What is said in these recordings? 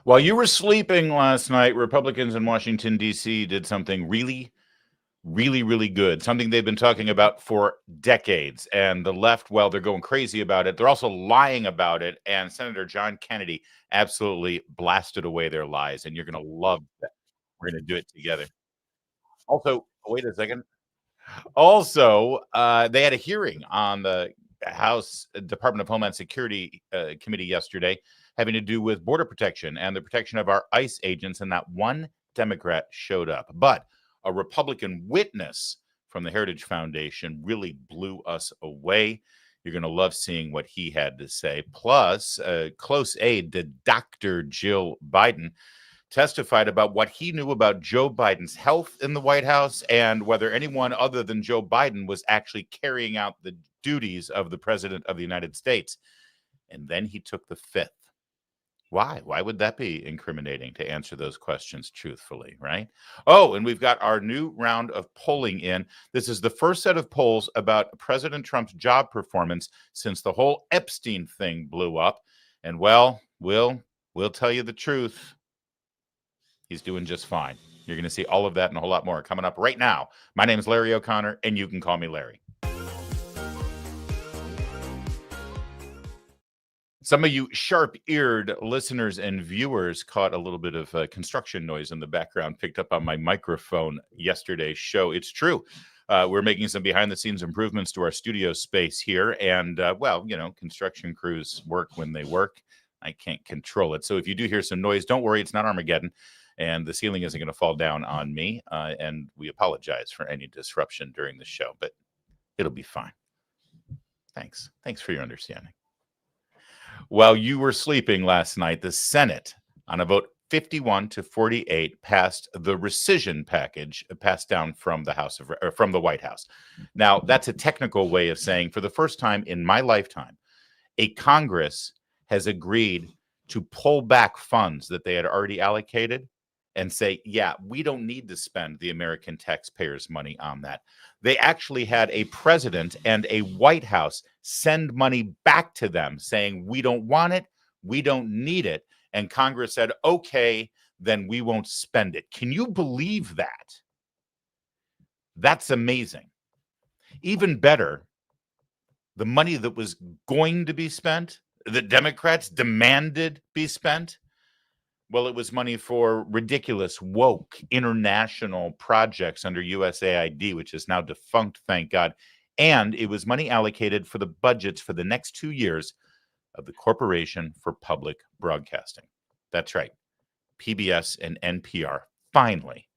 While you were sleeping last night, Republicans in Washington, D.C. did something really, really good, something they've been talking about for decades. And the left, well, they're going crazy about it. They're also lying about it. And Senator John Kennedy absolutely blasted away their lies. And you're going to love that. We're going to do it together. Also, wait a second. Also, they had a hearing on the House Department of Homeland Security committee yesterday having to do with border protection and the protection of our ICE agents, and that one Democrat showed up. But a Republican witness from the Heritage Foundation really blew us away. You're going to love seeing what he had to say. Plus, a close aide to Dr. Jill Biden testified about what he knew about Joe Biden's health in the White House and whether anyone other than Joe Biden was actually carrying out the duties of the president of the United States. And then he took the fifth. Why? Why would that be incriminating to answer those questions truthfully, right? Oh, and we've got our new round of polling in. This is the first set of polls about President Trump's job performance since the whole Epstein thing blew up. And well, we'll tell you the truth. He's doing just fine. You're going to see all of that and a whole lot more coming up right now. My name is Larry O'Connor, and you can call me Larry. Some of you sharp-eared listeners and viewers caught a little bit of construction noise in the background, picked up on my microphone yesterday's show. It's true. We're making some behind-the-scenes improvements to our studio space here. And, well, you know, construction crews work when they work. I can't control it. So if you do hear some noise, don't worry. It's not Armageddon. And the ceiling isn't going to fall down on me. And we apologize for any disruption during the show, but it'll be fine. Thanks. Thanks for your understanding. While you were sleeping last night, the Senate, on a vote 51-48, passed the rescission package passed down from the White House. Now, that's a technical way of saying, for the first time in my lifetime, a Congress has agreed to pull back funds that they had already allocated and say, yeah, we don't need to spend the American taxpayers' money on that. They actually had a president and a White House send money back to them saying, we don't want it, we don't need it. And Congress said, okay, then we won't spend it. Can you believe that? That's amazing. Even better, the money that was going to be spent, the Democrats demanded be spent, well, it was money for ridiculous, woke, international projects under USAID, which is now defunct, thank God. And it was money allocated for the budgets for the next 2 years of the Corporation for Public Broadcasting. That's right. PBS and NPR. Finally,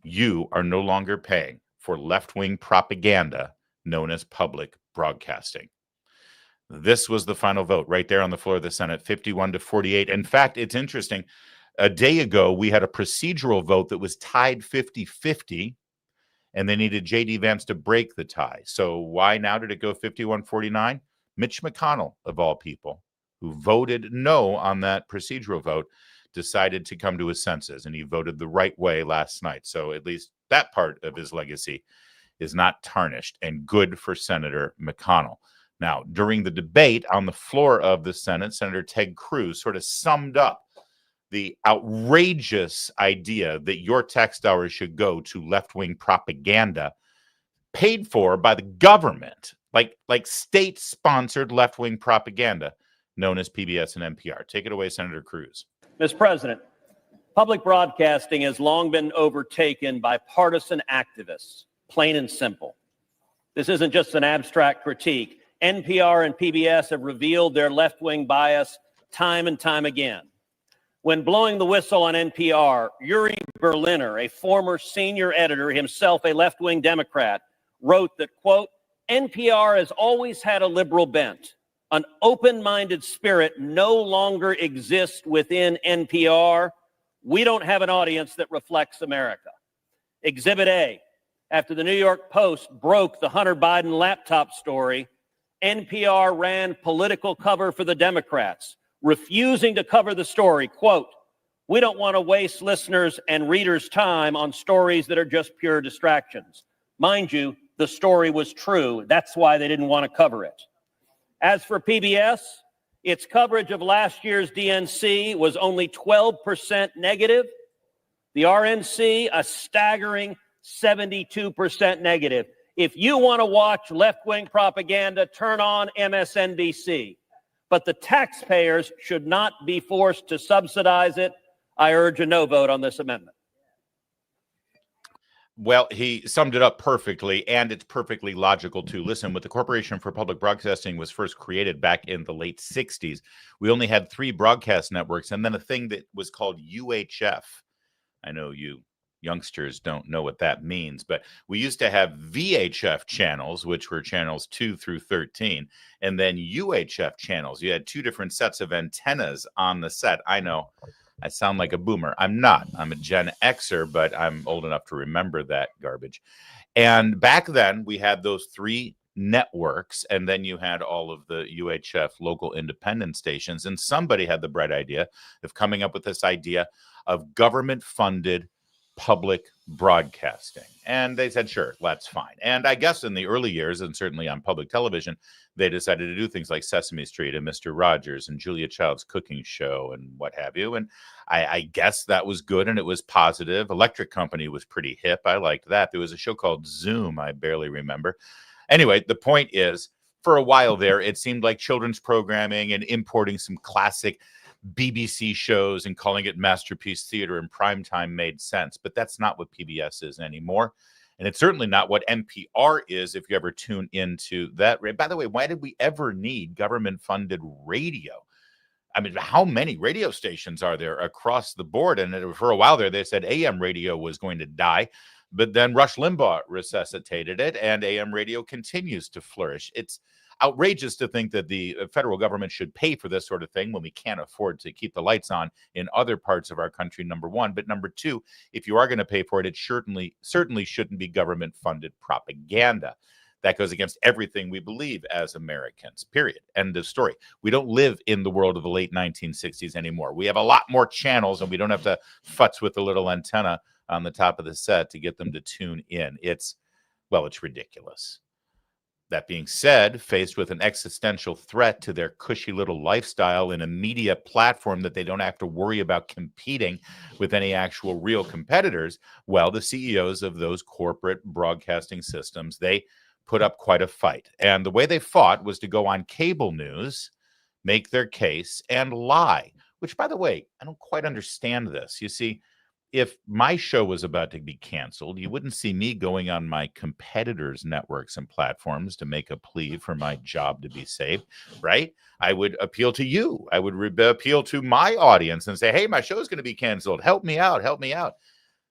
you are no longer paying for left-wing propaganda known as public broadcasting. This was the final vote right there on the floor of the Senate, 51-48. In fact, it's interesting. A day ago, we had a procedural vote that was tied 50-50, and they needed J.D. Vance to break the tie. So why now did it go 51-49? Mitch McConnell, of all people, who voted no on that procedural vote, decided to come to his senses, and he voted the right way last night. So at least that part of his legacy is not tarnished, and good for Senator McConnell. Now, during the debate on the floor of the Senate, Senator Ted Cruz sort of summed up the outrageous idea that your tax dollars should go to left-wing propaganda paid for by the government, like state-sponsored left-wing propaganda known as PBS and NPR. Take it away, Senator Cruz. Mr. President, public broadcasting has long been overtaken by partisan activists, plain and simple. This isn't just an abstract critique. NPR and PBS have revealed their left-wing bias time and time again. When blowing the whistle on NPR, Uri Berliner, a former senior editor, himself a left-wing Democrat, wrote that, quote, NPR has always had a liberal bent. An open-minded spirit no longer exists within NPR. We don't have an audience that reflects America. Exhibit A, after the New York Post broke the Hunter Biden laptop story, NPR ran political cover for the Democrats, refusing to cover the story. Quote, we don't want to waste listeners' and readers' time on stories that are just pure distractions. Mind you, the story was true. That's why they didn't want to cover it. As for PBS, Its coverage of last year's DNC was only 12% negative. The RNC, a staggering 72% negative. If you want to watch left-wing propaganda, turn on MSNBC. But the taxpayers should not be forced to subsidize it. I urge a no vote on this amendment. Well, he summed it up perfectly, and it's perfectly logical too. Listen, when the Corporation for Public Broadcasting was first created back in the late 60s, we only had 3 broadcast networks and then a thing that was called UHF. I know you youngsters don't know what that means, but we used to have VHF channels, which were channels 2 through 13, and then UHF channels. You had 2 different sets of antennas on the set. I know I sound like a boomer. I'm not. I'm a Gen Xer, but I'm old enough to remember that garbage. And back then, we had those 3 networks, and then you had all of the UHF local independent stations. And somebody had the bright idea of coming up with this idea of government-funded public broadcasting. And they said, sure, that's fine. And I guess in the early years, and certainly on public television, they decided to do things like Sesame Street and Mr. Rogers and Julia Child's cooking show and what have you. And I guess that was good and it was positive. Electric Company was pretty hip. I liked that. There was a show called Zoom. I barely remember. Anyway, the point is, for a while there, it seemed like children's programming and importing some classic BBC shows and calling it masterpiece theater in primetime made sense. But that's not what PBS is anymore. And it's certainly not what NPR is if you ever tune into that. By the way, why did we ever need government-funded radio? I mean, how many radio stations are there across the board? And for a while there, they said AM radio was going to die. But then Rush Limbaugh resuscitated it, and AM radio continues to flourish. It's outrageous to think that the federal government should pay for this sort of thing when we can't afford to keep the lights on in other parts of our country, number one. But number two, if you are going to pay for it, it certainly shouldn't be government-funded propaganda. That goes against everything we believe as Americans, period. End of story. We don't live in the world of the late 1960s anymore. We have a lot more channels, and we don't have to futz with the little antenna on the top of the set to get them to tune in. It's ridiculous. That being said, faced with an existential threat to their cushy little lifestyle in a media platform that they don't have to worry about competing with any actual real competitors, the CEOs of those corporate broadcasting systems, they put up quite a fight. And the way they fought was to go on cable news, make their case, and lie, which, by the way, I don't quite understand this. You see, if my show was about to be canceled, you wouldn't see me going on my competitors' networks and platforms to make a plea for my job to be saved, right? I would appeal to you. I would appeal to my audience and say, hey, my show is going to be canceled. Help me out. Help me out.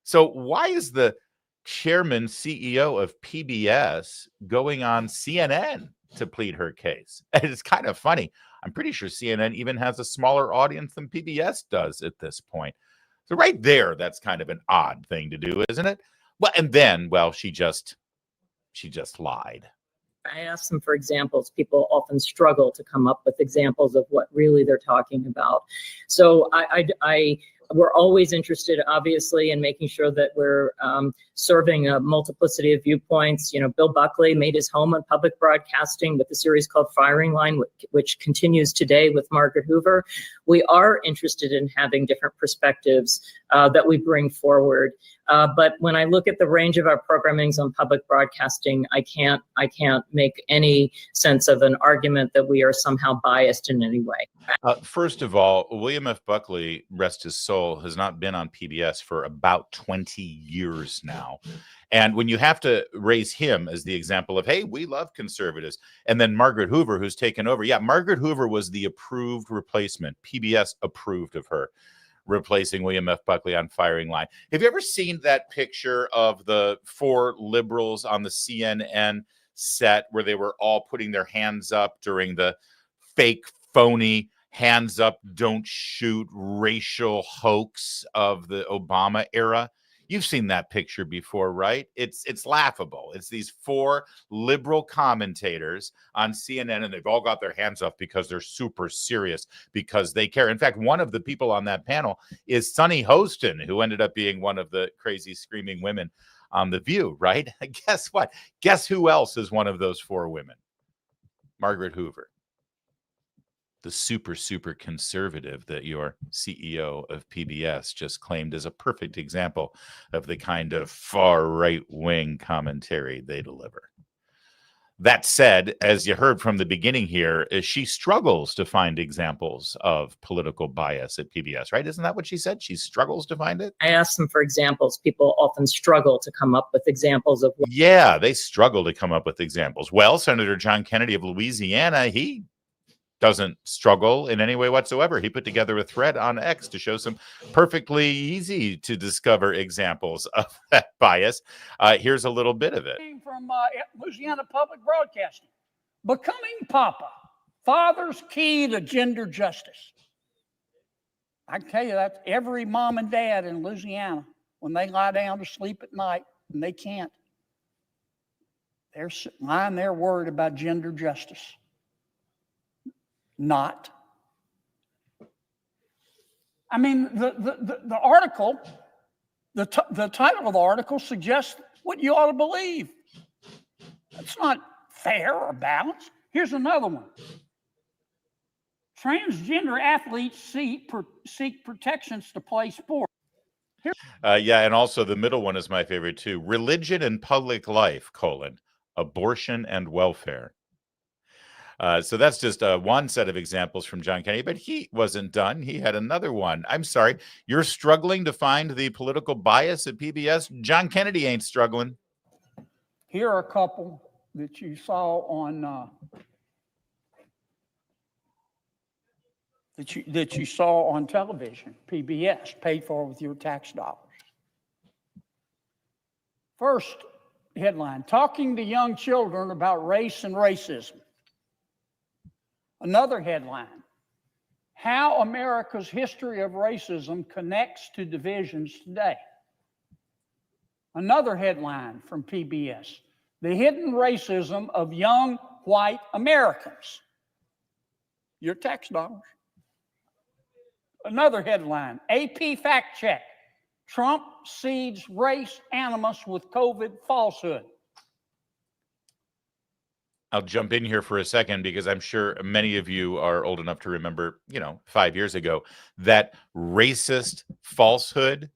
So why is the chairman, CEO of PBS going on CNN to plead her case? It's kind of funny. I'm pretty sure CNN even has a smaller audience than PBS does at this point. So right there, that's kind of an odd thing to do, isn't it? And then, she just lied. I ask them for examples. People often struggle to come up with examples of what really they're talking about. So we're always interested, obviously, in making sure that we're serving a multiplicity of viewpoints. Bill Buckley made his home on public broadcasting with a series called Firing Line, which continues today with Margaret Hoover. We are interested in having different perspectives that we bring forward. But when I look at the range of our programmings on public broadcasting, I can't make any sense of an argument that we are somehow biased in any way. First of all, William F. Buckley, rest his soul, has not been on PBS for about 20 years now. And when you have to raise him as the example of, hey, we love conservatives, and then Margaret Hoover, who's taken over. Yeah, Margaret Hoover was the approved replacement. PBS approved of her replacing William F. Buckley on Firing Line. Have you ever seen that picture of the 4 liberals on the CNN set where they were all putting their hands up during the fake, phony, hands up, don't shoot racial hoax of the Obama era? You've seen that picture before, right? It's laughable. It's these 4 liberal commentators on CNN, and they've all got their hands up because they're super serious, because they care. In fact, one of the people on that panel is Sunny Hostin, who ended up being one of the crazy screaming women on The View, right? Guess what? Guess who else is one of those 4 women? Margaret Hoover. the super, super conservative that your CEO of PBS just claimed as a perfect example of the kind of far right wing commentary they deliver. That said, as you heard from the beginning here, she struggles to find examples of political bias at PBS, right? Isn't that what she said? She struggles to find it? I asked them for examples. People often struggle to come up with examples of. Yeah, they struggle to come up with examples. Well, Senator John Kennedy of Louisiana, he doesn't struggle in any way whatsoever. He put together a thread on X to show some perfectly easy to discover examples of that bias. Here's a little bit of it. From Louisiana Public Broadcasting. Becoming Papa, father's key to gender justice. I can tell you that's every mom and dad in Louisiana, when they lie down to sleep at night and they can't, they're lying there worried about gender justice. Not. I mean, the article, the title of the article suggests what you ought to believe. That's not fair or balanced. Here's another one. Transgender athletes seek protections to play sport. Yeah, and also the middle one is my favorite too. Religion and public life, abortion and welfare. So that's just one set of examples from John Kennedy, but he wasn't done. He had another one. I'm sorry, you're struggling to find the political bias at PBS? John Kennedy ain't struggling. Here are a couple that you saw on that you saw on television, PBS, paid for with your tax dollars. First headline: talking to young children about race and racism. Another headline: how America's history of racism connects to divisions today. Another headline from PBS: the hidden racism of young white Americans. Your tax dollars. Another headline: AP fact check: Trump seeds race animus with COVID falsehood. I'll jump in here for a second because I'm sure many of you are old enough to remember, 5 years ago, that racist falsehood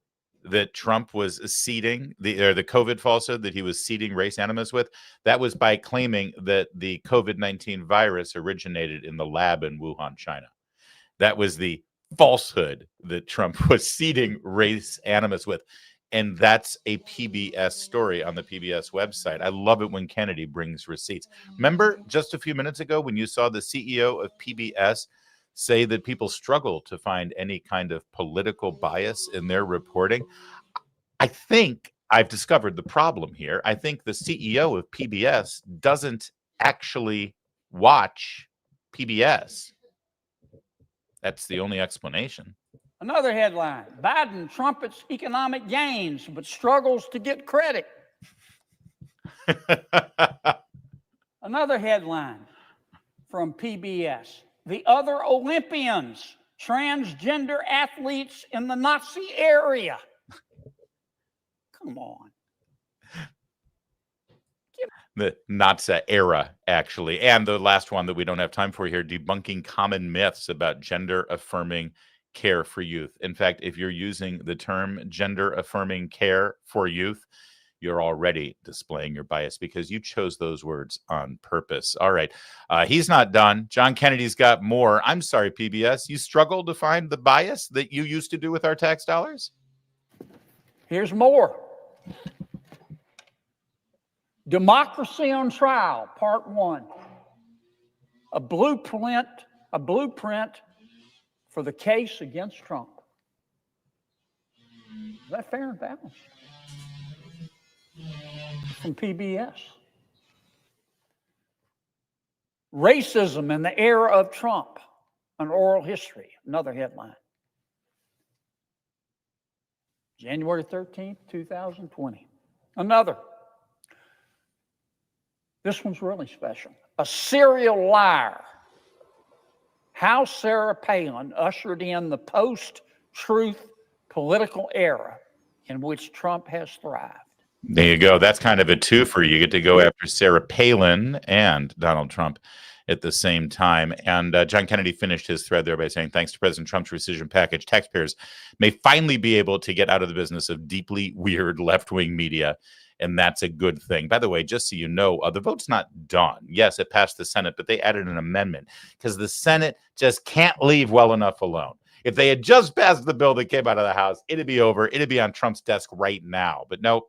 that Trump was seeding, the COVID falsehood that he was seeding race animus with. That was by claiming that the COVID-19 virus originated in the lab in Wuhan, China. That was the falsehood that Trump was seeding race animus with. And that's a PBS story on the PBS website. I love it when Kennedy brings receipts. Remember just a few minutes ago when you saw the CEO of PBS say that people struggle to find any kind of political bias in their reporting? I think I've discovered the problem here. I think the CEO of PBS doesn't actually watch PBS. That's the only explanation. Another headline: Biden trumpets economic gains but struggles to get credit. Another headline from PBS: the other Olympians, transgender athletes in the Nazi area. Come on. The Nazi era, actually. And the last one that we don't have time for here: debunking common myths about gender-affirming care for youth. In fact, if you're using the term gender-affirming care for youth, you're already displaying your bias because you chose those words on purpose. All right. He's not done. John Kennedy's got more. I'm sorry, PBS. You struggled to find the bias that you used to do with our tax dollars? Here's more. Democracy on Trial, Part 1. A blueprint for the case against Trump. Is that fair and balanced? From PBS. Racism in the era of Trump, an oral history, another headline. January 13th, 2020. Another. This one's really special. A serial liar. How Sarah Palin ushered in the post-truth political era in which Trump has thrived. There you go. That's kind of a twofer. You get to go after Sarah Palin and Donald Trump at the same time. And John Kennedy finished his thread there by saying, thanks to President Trump's rescission package, taxpayers may finally be able to get out of the business of deeply weird left-wing media. And that's a good thing. By the way, just so you know, the vote's not done. Yes, it passed the Senate, but they added an amendment because the Senate just can't leave well enough alone. If they had just passed the bill that came out of the House, it'd be over. It'd be on Trump's desk right now. But no,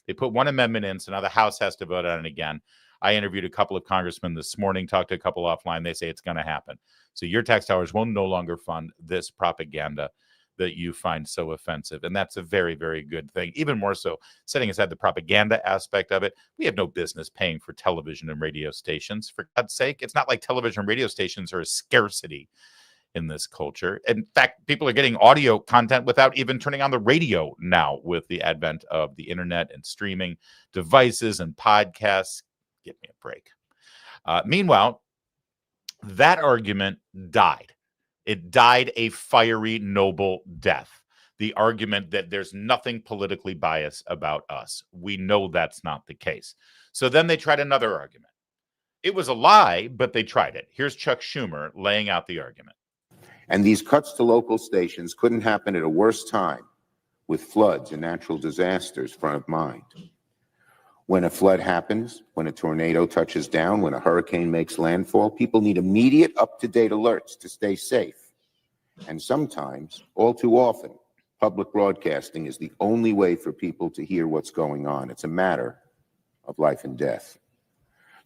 they put one amendment in, so now the House has to vote on it again. I interviewed a couple of congressmen this morning, talked to a couple offline. They say it's going to happen. So your tax dollars will no longer fund this propaganda that you find so offensive. And that's a very, very good thing. Even more so, setting aside the propaganda aspect of it, we have no business paying for television and radio stations. For God's sake, it's not like television and radio stations are a scarcity in this culture. In fact, people are getting audio content without even turning on the radio now with the advent of the internet and streaming devices and podcasts. Give me a break. Meanwhile, that argument died. It died a fiery, noble death. The argument that there's nothing politically biased about us. We know that's not the case. So then they tried another argument. It was a lie, but they tried it. Here's Chuck Schumer laying out the argument. And these cuts to local stations couldn't happen at a worse time, with floods and natural disasters front of mind. When a flood happens, when a tornado touches down, when a hurricane makes landfall, people need immediate, up-to-date alerts to stay safe. And sometimes, all too often, public broadcasting is the only way for people to hear what's going on. It's a matter of life and death.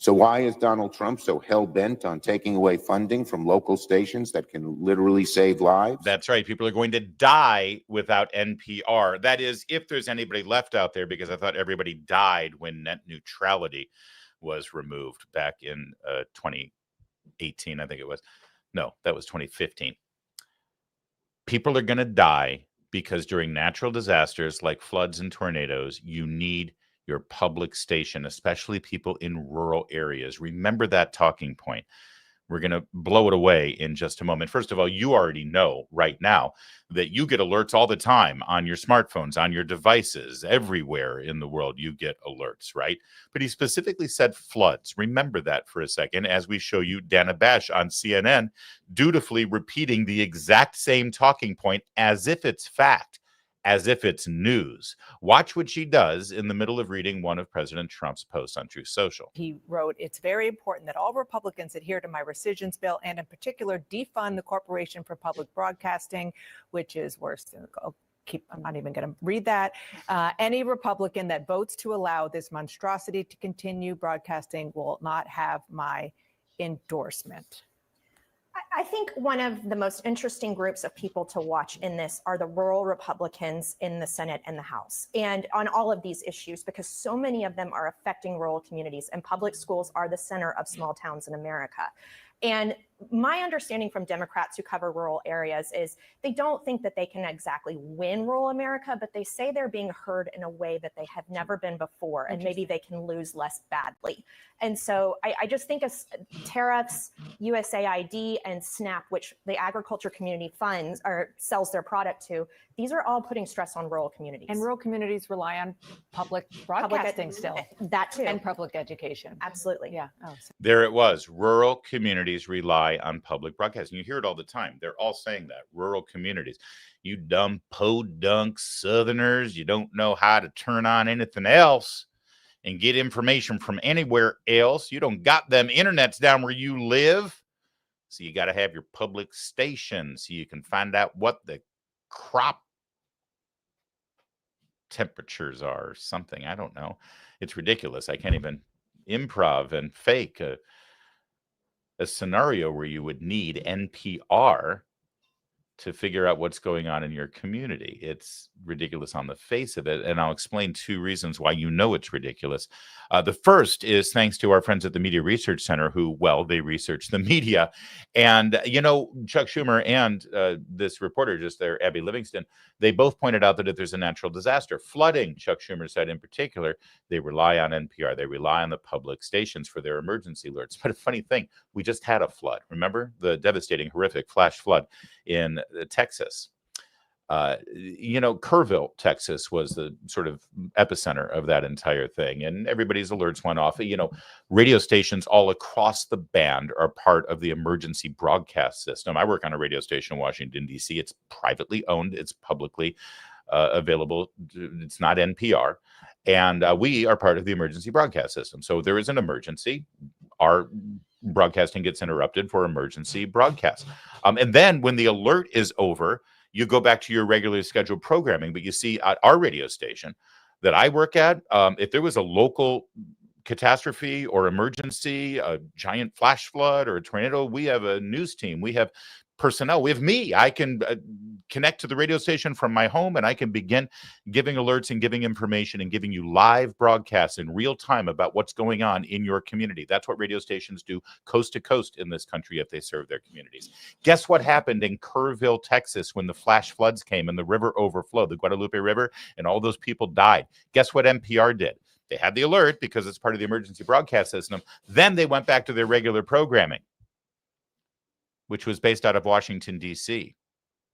So why is Donald Trump so hell-bent on taking away funding from local stations that can literally save lives? That's right. People are going to die without NPR. That is, if there's anybody left out there, because I thought everybody died when net neutrality was removed back in 2018, I think it was. No, that was 2015. People are going to die because during natural disasters like floods and tornadoes, you need your public station, especially people in rural areas. Remember that talking point. We're going to blow it away in just a moment. First of all, you already know right now that you get alerts all the time on your smartphones, on your devices, everywhere in the world you get alerts, right? But he specifically said floods. Remember that for a second as we show you Dana Bash on CNN dutifully repeating the exact same talking point as if it's fact, as if it's news. Watch what she does in the middle of reading one of President Trump's posts on Truth Social. He wrote, "It's very important that all Republicans adhere to my rescissions bill and in particular defund the Corporation for Public Broadcasting," which is worse than, I'm not even going to read that. "Any Republican that votes to allow this monstrosity to continue broadcasting will not have my endorsement." I think one of the most interesting groups of people to watch in this are the rural Republicans in the Senate and the House, and on all of these issues, because so many of them are affecting rural communities, and public schools are the center of small towns in America. And my understanding from Democrats who cover rural areas is they don't think that they can exactly win rural America, but they say they're being heard in a way that they have never been before, and maybe they can lose less badly. And so I just think of tariffs, USAID, and SNAP, which the agriculture community funds or sells their product to, these are all putting stress on rural communities. And rural communities rely on public broadcasting still. That too. And public education. Absolutely. Yeah. There it was. Rural communities rely on public broadcasting. You hear it all the time. They're all saying that. Rural communities. You dumb podunk Southerners, you don't know how to turn on anything else and get information from anywhere else. You don't got them internets down where you live. So you got to have your public station so you can find out what the crop temperatures are or something. I don't know. It's ridiculous. I can't even improv and fake a scenario where you would need NPR to figure out what's going on in your community. It's ridiculous on the face of it. And I'll explain two reasons why you know it's ridiculous. The first is thanks to our friends at the Media Research Center who, well, they research the media. And, you know, Chuck Schumer and this reporter just there, Abby Livingston, they both pointed out that if there's a natural disaster, flooding, Chuck Schumer said in particular, they rely on NPR. They rely on the public stations for their emergency alerts. But a funny thing, we just had a flood. Remember the devastating, horrific flash flood in Texas. Kerrville, Texas was the sort of epicenter of that entire thing. And everybody's alerts went off. Radio stations all across the band are part of the emergency broadcast system. I work on a radio station in Washington, D.C. It's privately owned. It's publicly available. It's not NPR. And we are part of the emergency broadcast system. So there is an emergency. Our broadcasting gets interrupted for emergency broadcast. And then when the alert is over, you go back to your regularly scheduled programming. But you see at our radio station that I work at, if there was a local catastrophe or emergency, a giant flash flood or a tornado, we have a news team. We have personnel. We have me. I can connect to the radio station from my home, and I can begin giving alerts and giving information and giving you live broadcasts in real time about what's going on in your community. That's what radio stations do coast to coast in this country if they serve their communities. Guess what happened in Kerrville, Texas, when the flash floods came and the river overflowed, the Guadalupe River, and all those people died? Guess what NPR did? They had the alert because it's part of the emergency broadcast system. Then they went back to their regular programming, which was based out of Washington, D.C.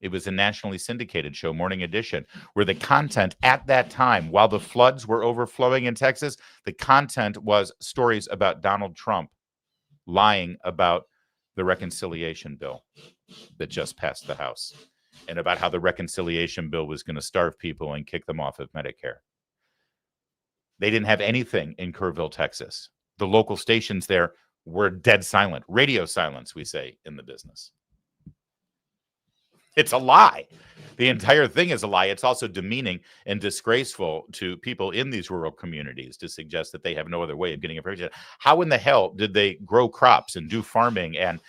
It was a nationally syndicated show, Morning Edition, where the content at that time, while the floods were overflowing in Texas, the content was stories about Donald Trump lying about the reconciliation bill that just passed the House and about how the reconciliation bill was going to starve people and kick them off of Medicare. They didn't have anything in Kerrville, Texas. The local stations there were dead silent. Radio silence, we say in the business. It's a lie. The entire thing is a lie. It's also demeaning and disgraceful to people in these rural communities to suggest that they have no other way of getting information. How in the hell did they grow crops and do farming and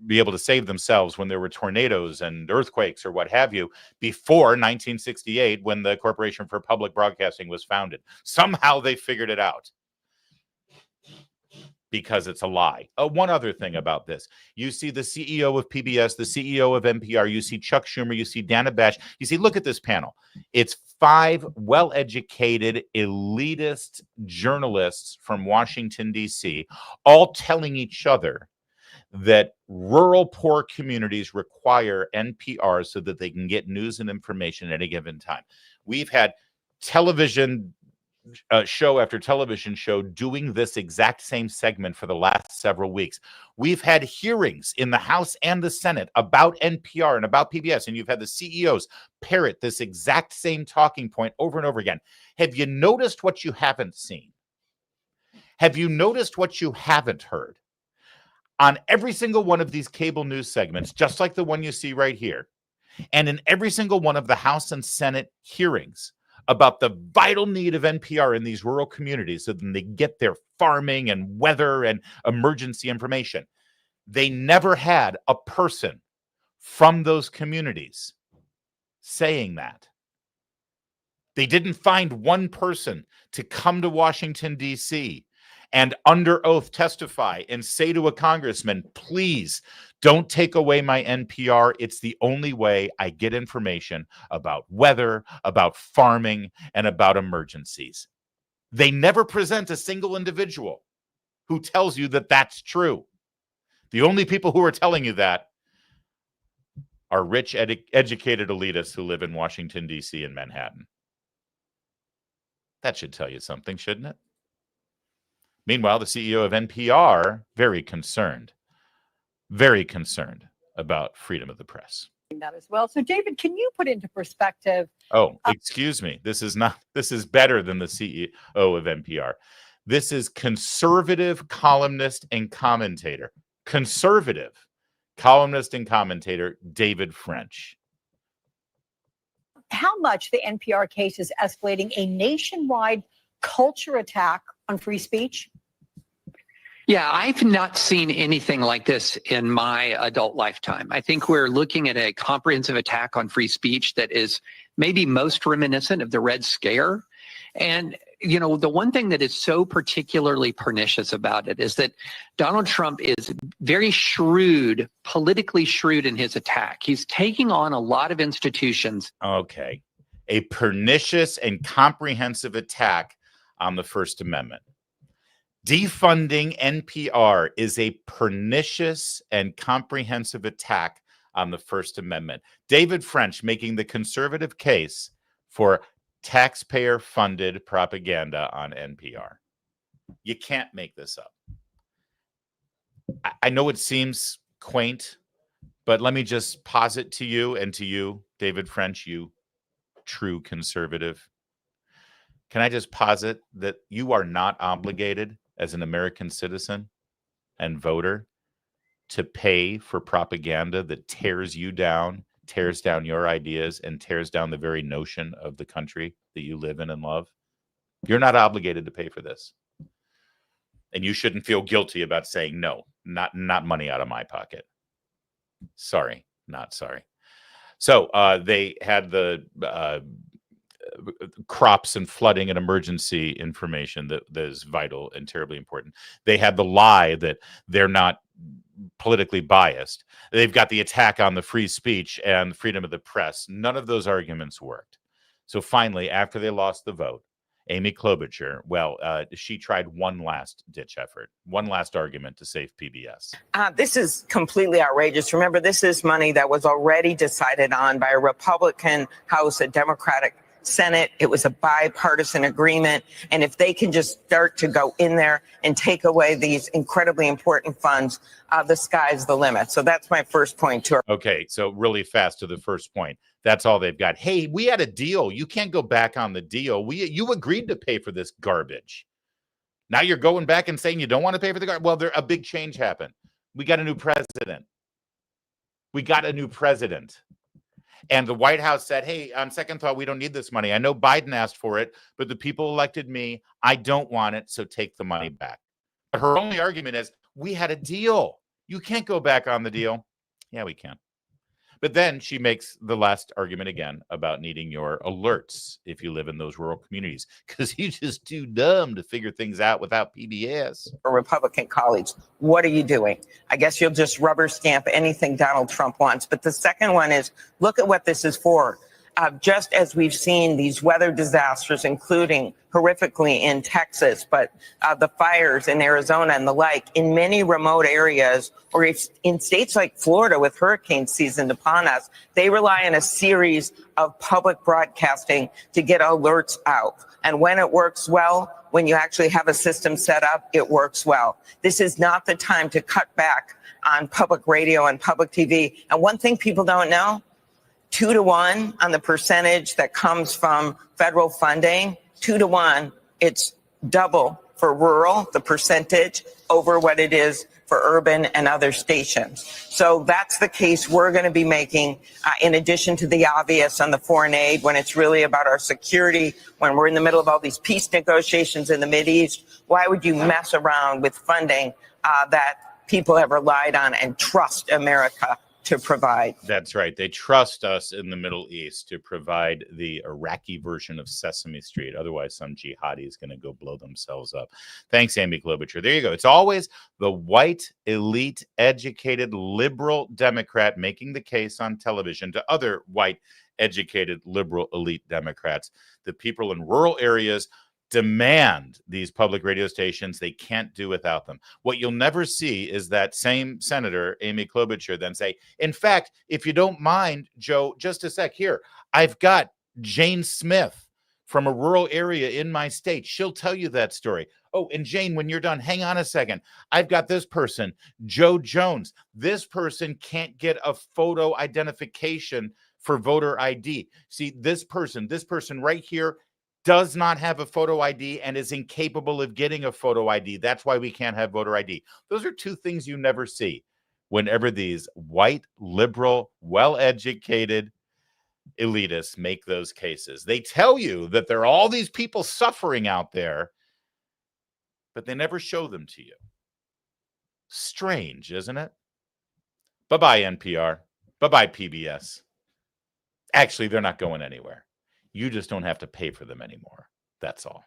be able to save themselves when there were tornadoes and earthquakes or what have you before 1968 when the Corporation for Public Broadcasting was founded? Somehow they figured it out. Because it's a lie. One other thing about this. You see the CEO of PBS, the CEO of NPR, you see Chuck Schumer, you see Dana Bash. You see, look at this panel. It's 5 well-educated, elitist journalists from Washington, D.C., all telling each other that rural poor communities require NPR so that they can get news and information at any given time. We've had television show after television show doing this exact same segment for the last several weeks. We've had hearings in the House and the Senate about NPR and about PBS, and you've had the CEOs parrot this exact same talking point over and over again. Have you noticed what you haven't seen? Have you noticed what you haven't heard? On every single one of these cable news segments, just like the one you see right here, and in every single one of the House and Senate hearings about the vital need of NPR in these rural communities so that they get their farming and weather and emergency information, they never had a person from those communities saying that. They didn't find one person to come to Washington, D.C. and under oath testify and say to a congressman, please don't take away my NPR. It's the only way I get information about weather, about farming, and about emergencies. They never present a single individual who tells you that that's true. The only people who are telling you that are rich, educated elitists who live in Washington, D.C. and Manhattan. That should tell you something, shouldn't it? Meanwhile, the CEO of NPR, very concerned about freedom of the press. That as well. So, David, can you put into perspective? Oh, excuse me. This is better than the CEO of NPR. This is conservative columnist and commentator. Conservative columnist and commentator David French. How much the NPR case is escalating a nationwide culture attack on free speech? Yeah, I've not seen anything like this in my adult lifetime. I think we're looking at a comprehensive attack on free speech that is maybe most reminiscent of the Red Scare. And, you know, the one thing that is so particularly pernicious about it is that Donald Trump is very shrewd, politically shrewd in his attack. He's taking on a lot of institutions. Okay. A pernicious and comprehensive attack on the First Amendment. Defunding NPR is a pernicious and comprehensive attack on the First Amendment. David French making the conservative case for taxpayer-funded propaganda on NPR. You can't make this up. I know it seems quaint, but let me just posit to you and to you, David French, you true conservative. Can I just posit that you are not obligated as an American citizen and voter to pay for propaganda that tears you down, tears down your ideas, and tears down the very notion of the country that you live in and love? You're not obligated to pay for this. And you shouldn't feel guilty about saying no, not money out of my pocket. Sorry, not sorry. So they had the crops and flooding and emergency information that is vital and terribly important. They had the lie that they're not politically biased. They've got the attack on the free speech and freedom of the press. None of those arguments worked. So finally, after they lost the vote, Amy Klobuchar, she tried one last ditch effort, one last argument to save PBS. This is completely outrageous. Remember, this is money that was already decided on by a Republican House, a Democratic Senate. It was a bipartisan agreement. And if they can just start to go in there and take away these incredibly important funds, the sky's the limit. So that's my first point to her. Okay, so really fast to the first point. That's all they've got. Hey, we had a deal. You can't go back on the deal. You agreed to pay for this garbage. Now you're going back and saying you don't want to pay for the garbage. Well, a big change happened. We got a new president. And the White House said, hey, on second thought, we don't need this money. I know Biden asked for it, but the people elected me. I don't want it, so take the money back. But her only argument is, we had a deal. You can't go back on the deal. Yeah, we can. But then she makes the last argument again about needing your alerts if you live in those rural communities, because you're just too dumb to figure things out without PBS. Republican colleagues, what are you doing? I guess you'll just rubber stamp anything Donald Trump wants. But the second one is, look at what this is for. Just as we've seen these weather disasters, including horrifically in Texas, but the fires in Arizona and the like, in many remote areas, or if in states like Florida with hurricane season upon us, they rely on a series of public broadcasting to get alerts out. And when it works well, when you actually have a system set up, it works well. This is not the time to cut back on public radio and public TV. And one thing people don't know, 2-to-1 on the percentage that comes from federal funding, 2-to-1, it's double for rural, the percentage, over what it is for urban and other stations. So that's the case we're going to be making, in addition to the obvious on the foreign aid, when it's really about our security, when we're in the middle of all these peace negotiations in the Mideast. Why would you mess around with funding that people have relied on and trust America to provide? That's right. They trust us in the Middle East to provide the Iraqi version of Sesame Street. Otherwise, some jihadi is going to go blow themselves up. Thanks, Amy Klobuchar. There you go. It's always the white, elite, educated, liberal Democrat making the case on television to other white, educated, liberal, elite Democrats. The people in rural areas demand these public radio stations. They can't do without them. What you'll never see is that same senator, Amy Klobuchar, then say, in fact, if you don't mind, Joe, just a sec here, I've got Jane Smith from a rural area in my state. She'll tell you that story. Oh, and Jane, when you're done, hang on a second. I've got this person, Joe Jones. This person can't get a photo identification for voter ID. See, this person right here does not have a photo ID and is incapable of getting a photo ID. That's why we can't have voter ID. Those are two things you never see whenever these white, liberal, well-educated elitists make those cases. They tell you that there are all these people suffering out there, but they never show them to you. Strange, isn't it? Bye-bye, NPR. Bye-bye, PBS. Actually, they're not going anywhere. You just don't have to pay for them anymore. That's all.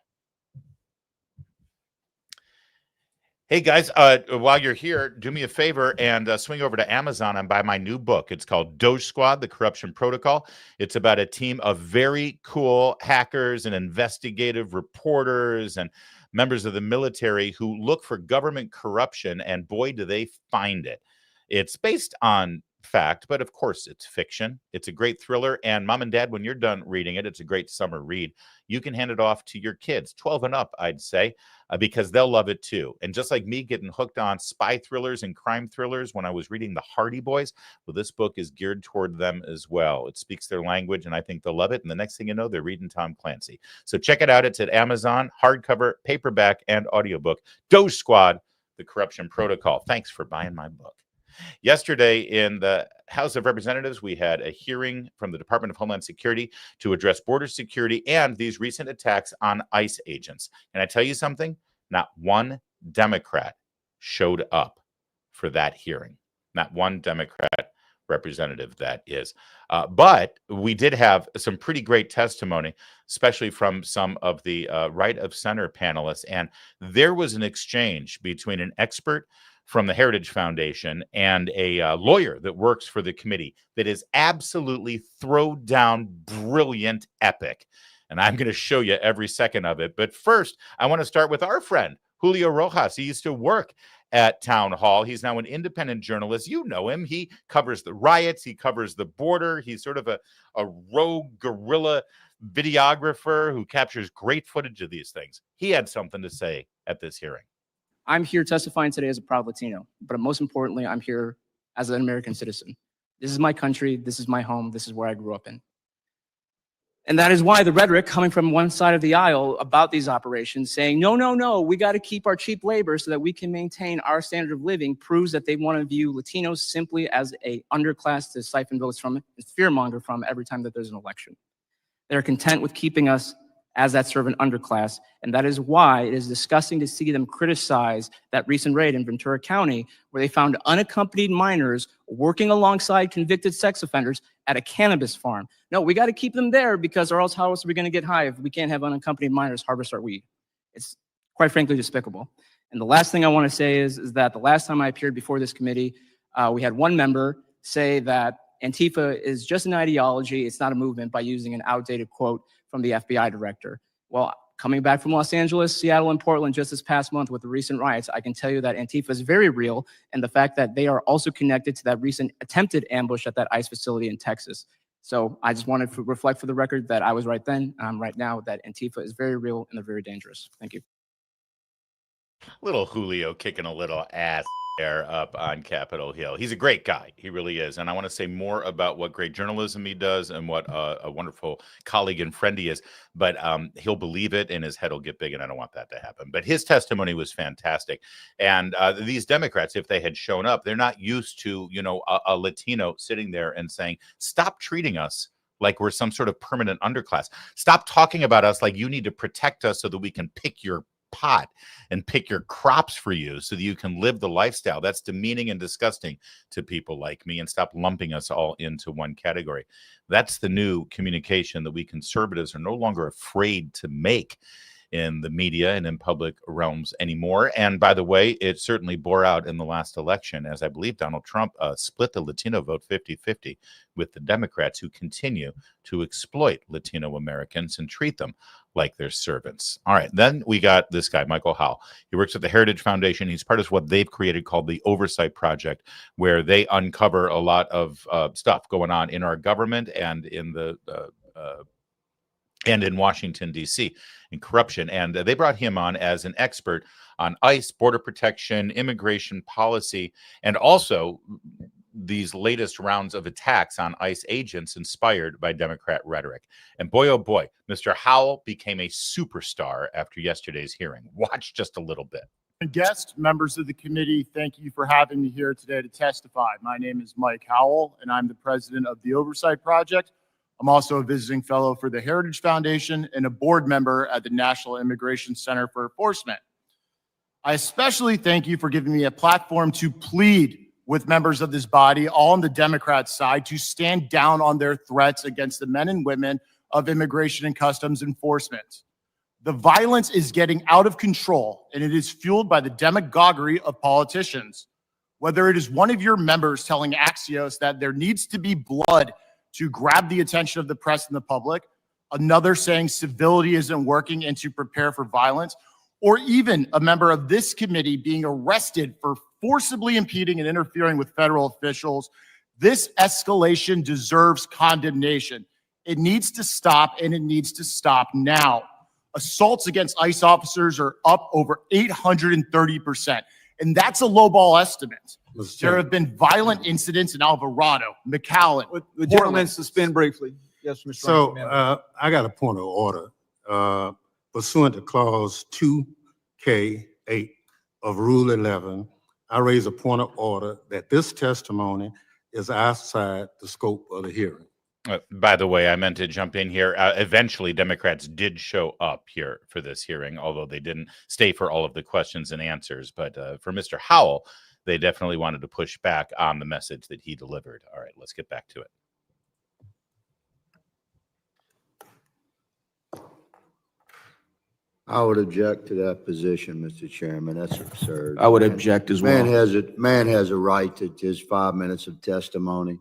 Hey, guys, while you're here, do me a favor and swing over to Amazon and buy my new book. It's called Doge Squad, The Corruption Protocol. It's about a team of very cool hackers and investigative reporters and members of the military who look for government corruption, and boy, do they find it. It's based on fact, but of course it's fiction. It's a great thriller. And mom and dad, when you're done reading it, it's a great summer read. You can hand it off to your kids, 12 and up, I'd say, because they'll love it too. And just like me getting hooked on spy thrillers and crime thrillers when I was reading The Hardy Boys, well, this book is geared toward them as well. It speaks their language, and I think they'll love it. And the next thing you know, they're reading Tom Clancy. So check it out. It's at Amazon, hardcover, paperback, and audiobook. Doge Squad, The Corruption Protocol. Thanks for buying my book. Yesterday in the House of Representatives, we had a hearing from the Department of Homeland Security to address border security and these recent attacks on ICE agents. And I tell you something, not one Democrat showed up for that hearing. Not one Democrat representative, that is. But we did have some pretty great testimony, especially from some of the right of center panelists. And there was an exchange between an expert from the Heritage Foundation and a lawyer that works for the committee that is absolutely throw down brilliant epic. And I'm going to show you every second of it. But first, I want to start with our friend, Julio Rojas. He used to work at Town Hall. He's now an independent journalist. You know him. He covers the riots. He covers the border. He's sort of a rogue guerrilla videographer who captures great footage of these things. He had something to say at this hearing. I'm here testifying today as a proud Latino, but most importantly, I'm here as an American citizen. This is my country. This is my home. This is where I grew up in. And that is why the rhetoric coming from one side of the aisle about these operations saying, no, no, no, we got to keep our cheap labor so that we can maintain our standard of living proves that they want to view Latinos simply as a underclass to siphon votes from and fearmonger from every time that there's an election. They're content with keeping us as that servant underclass. And that is why it is disgusting to see them criticize that recent raid in Ventura County, where they found unaccompanied minors working alongside convicted sex offenders at a cannabis farm. No, we got to keep them there because or else how else are we going to get high if we can't have unaccompanied minors harvest our weed? It's quite frankly despicable. And the last thing I want to say is that the last time I appeared before this committee, we had one member say that Antifa is just an ideology, it's not a movement, by using an outdated quote from the FBI director. Well, coming back from Los Angeles, Seattle, and Portland just this past month with the recent riots, I can tell you that Antifa is very real, and the fact that they are also connected to that recent attempted ambush at that ICE facility in Texas. So I just wanted to reflect for the record that I was right then, right now, that Antifa is very real and they're very dangerous. Thank you. Little Julio kicking a little ass there up on Capitol Hill. He's a great guy. He really is. And I want to say more about what great journalism he does and what a wonderful colleague and friend he is. But he'll believe it and his head will get big, and I don't want that to happen. But his testimony was fantastic. And these Democrats, if they had shown up, they're not used to, you know, a Latino sitting there and saying, stop treating us like we're some sort of permanent underclass. Stop talking about us like you need to protect us so that we can pick your pot and pick your crops for you so that you can live the lifestyle. That's demeaning and disgusting to people like me, and stop lumping us all into one category. That's the new communication that we conservatives are no longer afraid to make in the media and in public realms anymore. And by the way, it certainly bore out in the last election, as I believe Donald Trump split the Latino vote 50-50 with the Democrats, who continue to exploit Latino Americans and treat them like they're servants. All right, then we got this guy, Michael Howell. He works at the Heritage Foundation. He's part of what they've created called the Oversight Project, where they uncover a lot of stuff going on in our government and in the and in Washington, D.C., in corruption. And they brought him on as an expert on ICE, border protection, immigration policy, and also these latest rounds of attacks on ICE agents inspired by Democrat rhetoric. And boy, oh boy, Mr. Howell became a superstar after yesterday's hearing. Watch just a little bit. Guests, members of the committee, thank you for having me here today to testify. My name is Mike Howell, and I'm the president of the Oversight Project. I'm also a visiting fellow for the Heritage Foundation and a board member at the National Immigration Center for Enforcement. I especially thank you for giving me a platform to plead with members of this body, all on the Democrat side, to stand down on their threats against the men and women of Immigration and Customs Enforcement. The violence is getting out of control, and it is fueled by the demagoguery of politicians. Whether it is one of your members telling Axios that there needs to be blood to grab the attention of the press and the public, another saying civility isn't working and to prepare for violence, or even a member of this committee being arrested for forcibly impeding and interfering with federal officials, This escalation deserves condemnation. It needs to stop, and it needs to stop now. Assaults against ICE officers are up over 830%, and that's a lowball estimate. There have been violent incidents in Alvarado, McAllen. The gentleman suspend briefly. Yes, Mr. So I got a point of order. Pursuant to clause 2K8 of Rule 11, I raise a point of order that this testimony is outside the scope of the hearing. By the way, I meant to jump in here. Eventually, Democrats did show up here for this hearing, although they didn't stay for all of the questions and answers. But for Mr. Howell, they definitely wanted to push back on the message that he delivered. All right, let's get back to it. I would object to that position, Mr. Chairman. That's absurd. I would object as well. Man has a right to just 5 minutes of testimony.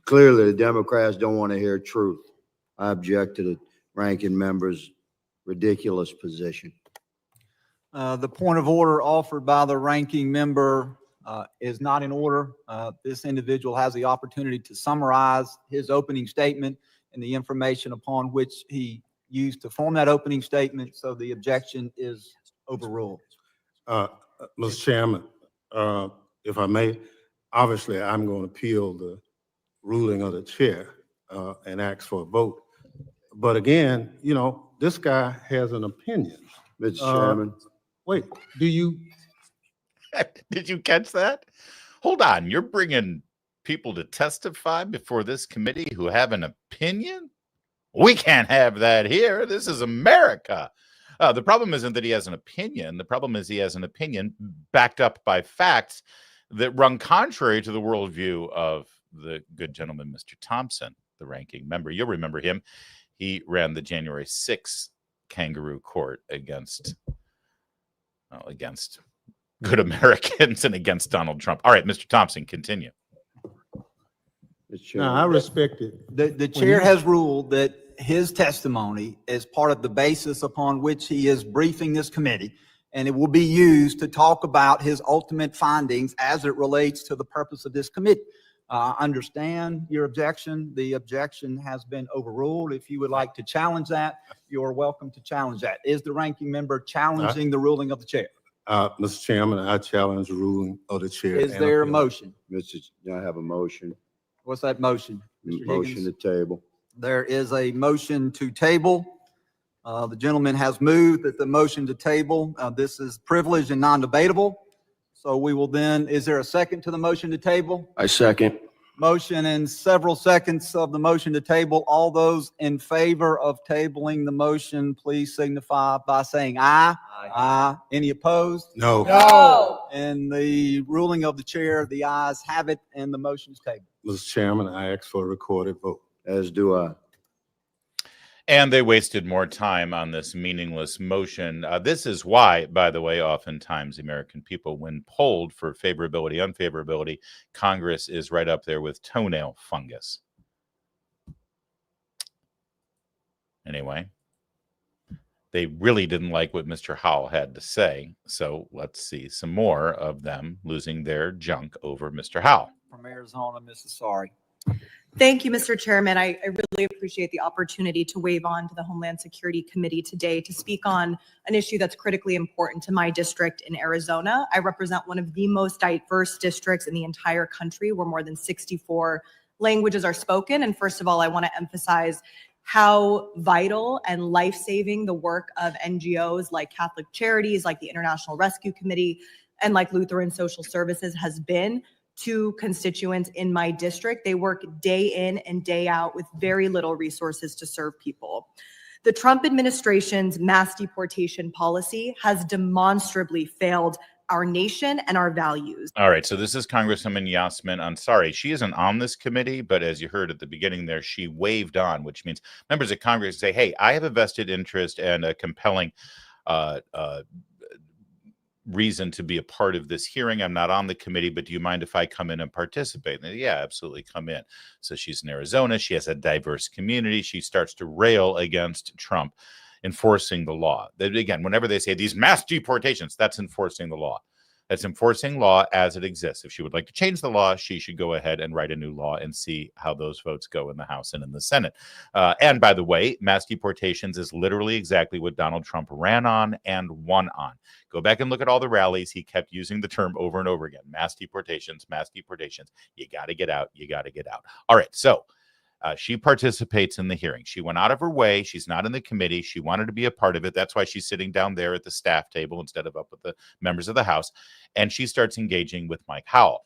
Clearly, the Democrats don't want to hear truth. I object to the ranking member's ridiculous position. The point of order offered by the ranking member is not in order. This individual has the opportunity to summarize his opening statement and the information upon which he used to form that opening statement, so the objection is overruled. Mr. Chairman, if I may, obviously I'm going to appeal the ruling of the chair and ask for a vote. But again, you know, this guy has an opinion. Mr. Chairman. Wait, do you? Did you catch that? Hold on. You're bringing people to testify before this committee who have an opinion? We can't have that here. This is America. The problem isn't that he has an opinion. The problem is he has an opinion backed up by facts that run contrary to the worldview of the good gentleman, Mr. Thompson, the ranking member. You'll remember him. He ran the January 6th kangaroo court against good Americans and against Donald Trump. All right, Mr. Thompson, continue. No, I respect it. The chair has ruled that his testimony is part of the basis upon which he is briefing this committee, and it will be used to talk about his ultimate findings as it relates to the purpose of this committee. I understand your objection. The objection has been overruled. If you would like to challenge that, you're welcome to challenge that. Is the ranking member challenging the ruling of the chair? Mr. Chairman, I challenge the ruling of the chair. Is there a motion? I have a motion. What's that motion? Mr. Motion Higgins? to table. There is a motion to table. The gentleman has moved that the motion to table. This is privileged and non-debatable. So we will then, is there a second to the motion to table? I second. Motion and several seconds of the motion to table. All those in favor of tabling the motion, please signify by saying aye. Aye. Any opposed? No. No. And the ruling of the chair, the ayes have it, and the motion is tabled. Mr. Chairman, I ask for a recorded vote. As do I. And they wasted more time on this meaningless motion. This is why, by the way, oftentimes American people, when polled for favorability, unfavorability, Congress is right up there with toenail fungus. Anyway, they really didn't like what Mr. Howell had to say. So let's see some more of them losing their junk over Mr. Howell. From Arizona, Mrs. Sari. Thank you, Mr. Chairman. I really appreciate the opportunity to wave on to the Homeland Security Committee today to speak on an issue that's critically important to my district in Arizona. I represent one of the most diverse districts in the entire country, where more than 64 languages are spoken. And first of all, I want to emphasize how vital and life-saving the work of NGOs like Catholic Charities, like the International Rescue Committee, and like Lutheran Social Services has been to constituents in my district. They work day in and day out with very little resources to serve people. The Trump administration's mass deportation policy has demonstrably failed our nation and our values. All right, so this is Congresswoman Yasmin Ansari. She isn't on this committee, but as you heard at the beginning there, she waved on, which means members of Congress say, hey, I have a vested interest and a compelling reason to be a part of this hearing. I'm not on the committee, but do you mind if I come in and participate? And yeah, absolutely, come in. So she's in Arizona. She has a diverse community. She starts to rail against Trump enforcing the law. That, again, whenever they say these mass deportations, that's enforcing the law. That's enforcing law as it exists. If she would like to change the law, she should go ahead and write a new law and see how those votes go in the House and in the Senate. And by the way, mass deportations is literally exactly what Donald Trump ran on and won on. Go back and look at all the rallies. He kept using the term over and over again. Mass deportations, mass deportations. You got to get out. You got to get out. All right. So she participates in the hearing. She went out of her way. She's not in the committee. She wanted to be a part of it. That's why she's sitting down there at the staff table instead of up with the members of the House. And she starts engaging with Mike Howell.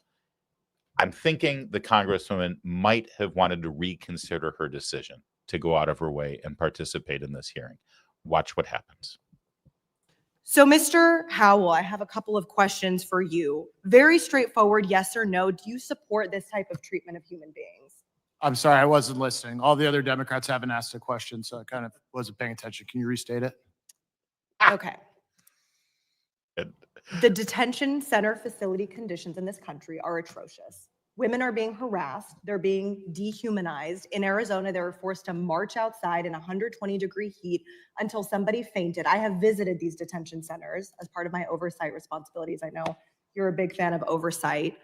I'm thinking the Congresswoman might have wanted to reconsider her decision to go out of her way and participate in this hearing. Watch what happens. So, Mr. Howell, I have a couple of questions for you. Very straightforward, yes or no. Do you support this type of treatment of human beings? I'm sorry, I wasn't listening. All the other Democrats haven't asked a question, so I kind of wasn't paying attention. Can you restate it? Okay. The detention center facility conditions in this country are atrocious. Women are being harassed. They're being dehumanized. In Arizona, they were forced to march outside in 120-degree heat until somebody fainted. I have visited these detention centers as part of my oversight responsibilities. I know you're a big fan of oversight.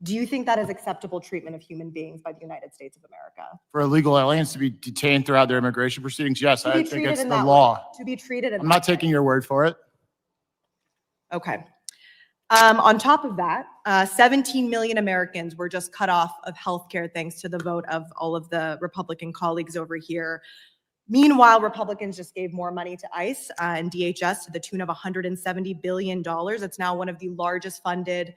Do you think that is acceptable treatment of human beings by the United States of America? For illegal aliens to be detained throughout their immigration proceedings, yes, I think it's the that law. way. To be treated in I'm not taking your word for it. Okay. On top of that, 17 million Americans were just cut off of healthcare thanks to the vote of all of the Republican colleagues over here. Meanwhile, Republicans just gave more money to ICE and DHS to the tune of $170 billion. It's now one of the largest funded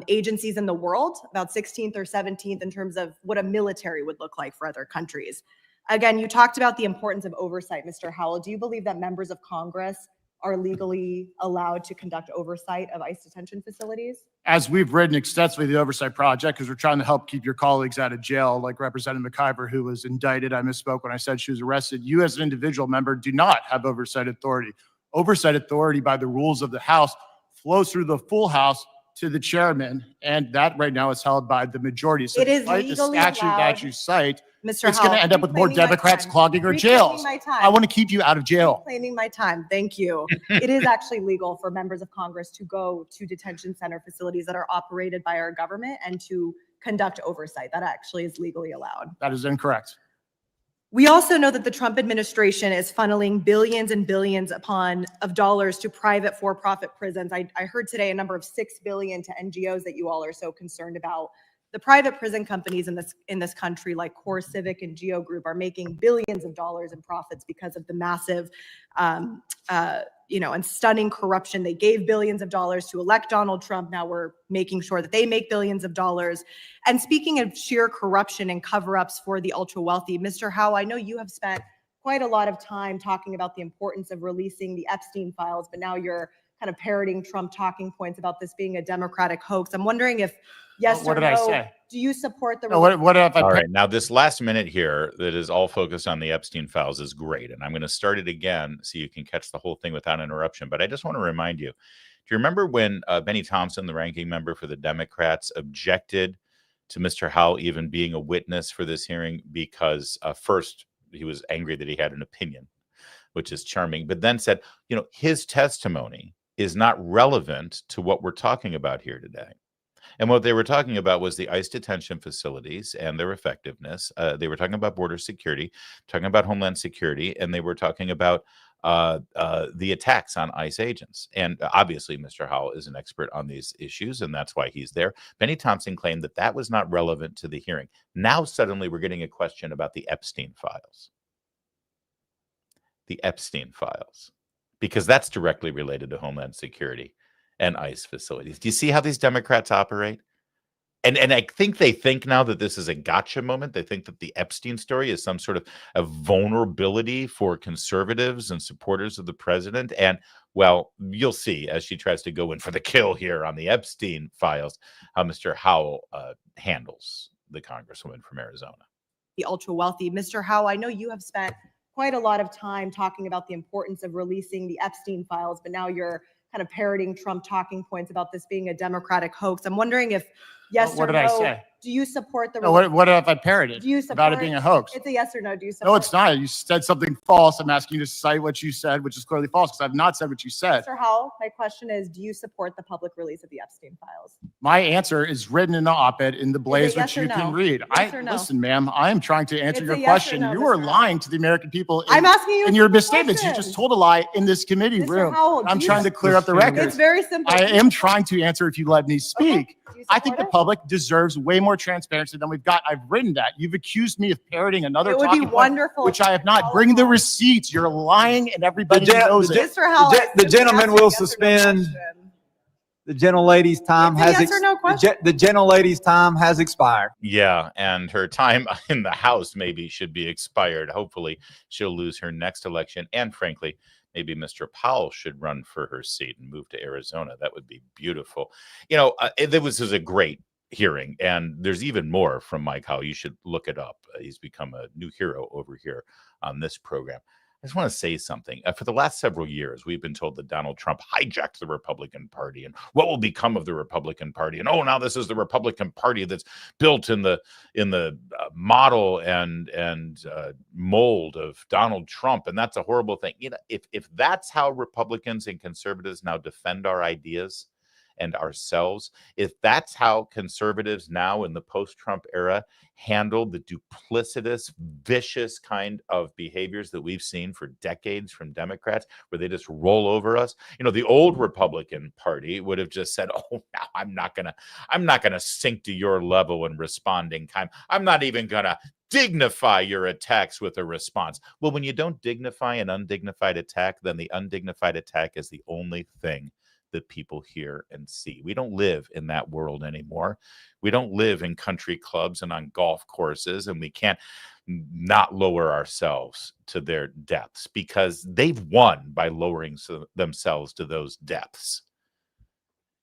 agencies in the world, about 16th or 17th in terms of what a military would look like for other countries. Again, you talked about the importance of oversight, Mr. Howell. Do you believe that members of Congress are legally allowed to conduct oversight of ICE detention facilities? As we've written extensively the Oversight Project, because we're trying to help keep your colleagues out of jail, like Representative McIver, who was indicted. I misspoke when I said she was arrested. You as an individual member do not have oversight authority. Oversight authority by the rules of the House flows through the full House to the chairman, and that right now is held by the majority. So It is despite the legally statute allowed. that you cite, Mr. it's going to Howell, end up with more reclaiming my Democrats time. clogging our Reclaiming jails. my time. I want to keep you out of jail. Claiming my time. Thank you. It is actually legal for members of Congress to go to detention center facilities that are operated by our government and to conduct oversight. That actually is legally allowed. That is incorrect. We also know that the Trump administration is funneling billions and billions of dollars to private for-profit prisons. I heard today a number of $6 billion to NGOs that you all are so concerned about. The private prison companies in this country, like Core Civic and Geo Group, are making billions of dollars in profits because of the massive, and stunning corruption. They gave billions of dollars to elect Donald Trump. Now we're making sure that they make billions of dollars. And speaking of sheer corruption and cover-ups for the ultra wealthy, Mr. Howe, I know you have spent quite a lot of time talking about the importance of releasing the Epstein files, but now you're kind of parroting Trump talking points about this being a Democratic hoax. I'm wondering if yes What or did I no, say? do you support the No, what if I All right, now this last minute here that is all focused on the Epstein files is great, and I'm going to start it again so you can catch the whole thing without interruption. But I just want to remind you, do you remember when Benny Thompson, the ranking member for the Democrats, objected to Mr. Howell even being a witness for this hearing because first he was angry that he had an opinion, which is charming, but then said, his testimony is not relevant to what we're talking about here today. And what they were talking about was the ICE detention facilities and their effectiveness. They were talking about border security, talking about Homeland Security, and they were talking about the attacks on ICE agents. And obviously, Mr. Howell is an expert on these issues, and that's why he's there. Benny Thompson claimed that that was not relevant to the hearing. Now, suddenly, we're getting a question about the Epstein files. The Epstein files, because that's directly related to Homeland Security and ICE facilities. Do you see how these Democrats operate? And I think they think now that this is a gotcha moment. They think that the Epstein story is some sort of a vulnerability for conservatives and supporters of the president. And, well, you'll see as she tries to go in for the kill here on the Epstein files, how Mr. Howell handles the Congresswoman from Arizona. The ultra wealthy. Mr. Howe, I know you have spent quite a lot of time talking about the importance of releasing the Epstein files, but now you're kind of parroting Trump talking points about this being a Democratic hoax. I'm wondering if Yes What or did I no? say? Do you support the? No, what if I parroted Do you support about it being a hoax? It's a yes or no. Do you support? No, it's not. You said something false. I'm asking you to cite what you said, which is clearly false because I've not said what you said. Mr. Howell, my question is, do you support the public release of the Epstein files? My answer is written in the op-ed in the Blaze, yes which or you can no? read. Yes or no? Listen, ma'am, I am trying to answer It's your a yes or question. no, You are Mr. lying to the American people I'm asking you in a your simple misstatements. You question. just told a lie in this committee Mr. room. Howell, I'm do trying you- to clear up the record. It's very simple. I am trying to answer if you let me speak. Do you I think the support it? public deserves way more transparency than we've got. I've written that. You've accused me of parroting another It would be talking point, wonderful which if I have not. Howell Bring the called. receipts. You're lying, and everybody The gen- knows the it. Mr. Howell, The gentleman will yes or no suspend. question. The gentlelady's time It's a has yes or no question. the gentlelady's time has expired. Yeah, and her time in the House maybe should be expired. Hopefully, she'll lose her next election. And frankly, maybe Mr. Powell should run for her seat and move to Arizona. That would be beautiful. You know, this was a great hearing, and there's even more from Mike Howell. You should look it up. He's become a new hero over here on this program. I just want to say something. For the last several years, we've been told that Donald Trump hijacked the Republican Party, and what will become of the Republican Party? And now this is the Republican Party that's built in the model and mold of Donald Trump, and that's a horrible thing. You know, if that's how Republicans and conservatives now defend our ideas and ourselves, if that's how conservatives now in the post-Trump era handle the duplicitous, vicious kind of behaviors that we've seen for decades from Democrats, where they just roll over us. You know, the old Republican Party would have just said, "Oh, no, I'm not gonna sink to your level in responding time. I'm not even gonna dignify your attacks with a response." Well, when you don't dignify an undignified attack, then the undignified attack is the only thing that people hear and see. We don't live in that world anymore. We don't live in country clubs and on golf courses, and we can't not lower ourselves to their depths because they've won by lowering themselves to those depths.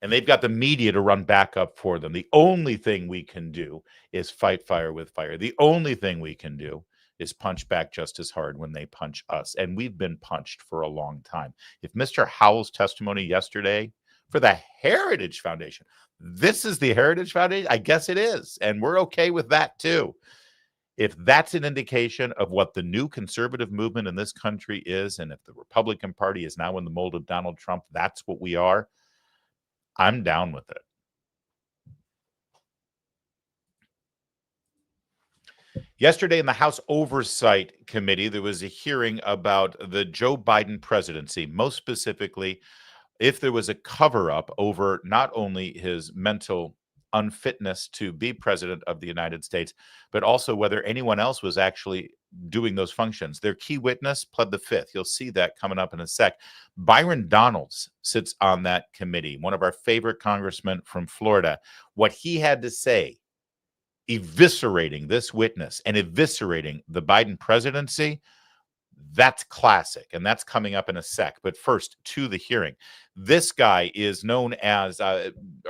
And they've got the media to run back up for them. The only thing we can do is fight fire with fire. The only thing we can do is punch back just as hard when they punch us. And we've been punched for a long time. If Mr. Howell's testimony yesterday for the Heritage Foundation, this is the Heritage Foundation? I guess it is. And we're okay with that too. If that's an indication of what the new conservative movement in this country is, and if the Republican Party is now in the mold of Donald Trump, that's what we are, I'm down with it. Yesterday in the House Oversight Committee, there was a hearing about the Joe Biden presidency, most specifically, if there was a cover-up over not only his mental unfitness to be president of the United States, but also whether anyone else was actually doing those functions. Their key witness pled the fifth. You'll see that coming up in a sec. Byron Donalds sits on that committee, one of our favorite congressmen from Florida. What he had to say, eviscerating this witness and eviscerating the Biden presidency, that's classic, and that's coming up in a sec. But first, to the hearing. This guy is known as,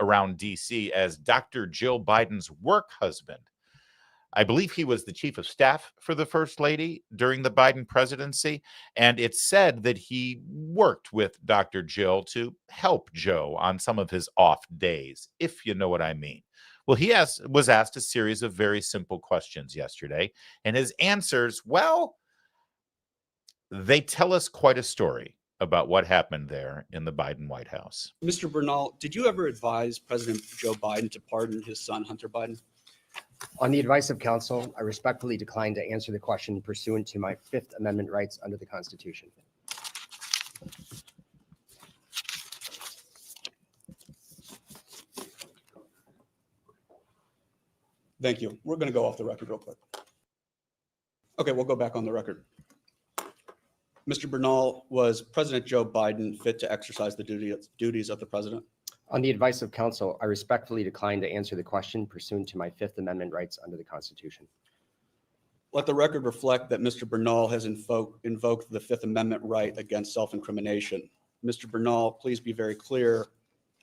around D.C., as Dr. Jill Biden's work husband. I believe he was the chief of staff for the First Lady during the Biden presidency, and it's said that he worked with Dr. Jill to help Joe on some of his off days, if you know what I mean. Well, he was asked a series of very simple questions yesterday, and his answers, well, they tell us quite a story about what happened there in the Biden White House. Mr. Bernal, did you ever advise President Joe Biden to pardon his son, Hunter Biden? On the advice of counsel, I respectfully decline to answer the question pursuant to my Fifth Amendment rights under the Constitution. Thank you. We're going to go off the record real quick. Okay, we'll go back on the record. Mr. Bernal, was President Joe Biden fit to exercise the duties of the president? On the advice of counsel, I respectfully decline to answer the question pursuant to my Fifth Amendment rights under the Constitution. Let the record reflect that Mr. Bernal has invoked the Fifth Amendment right against self-incrimination. Mr. Bernal, please be very clear.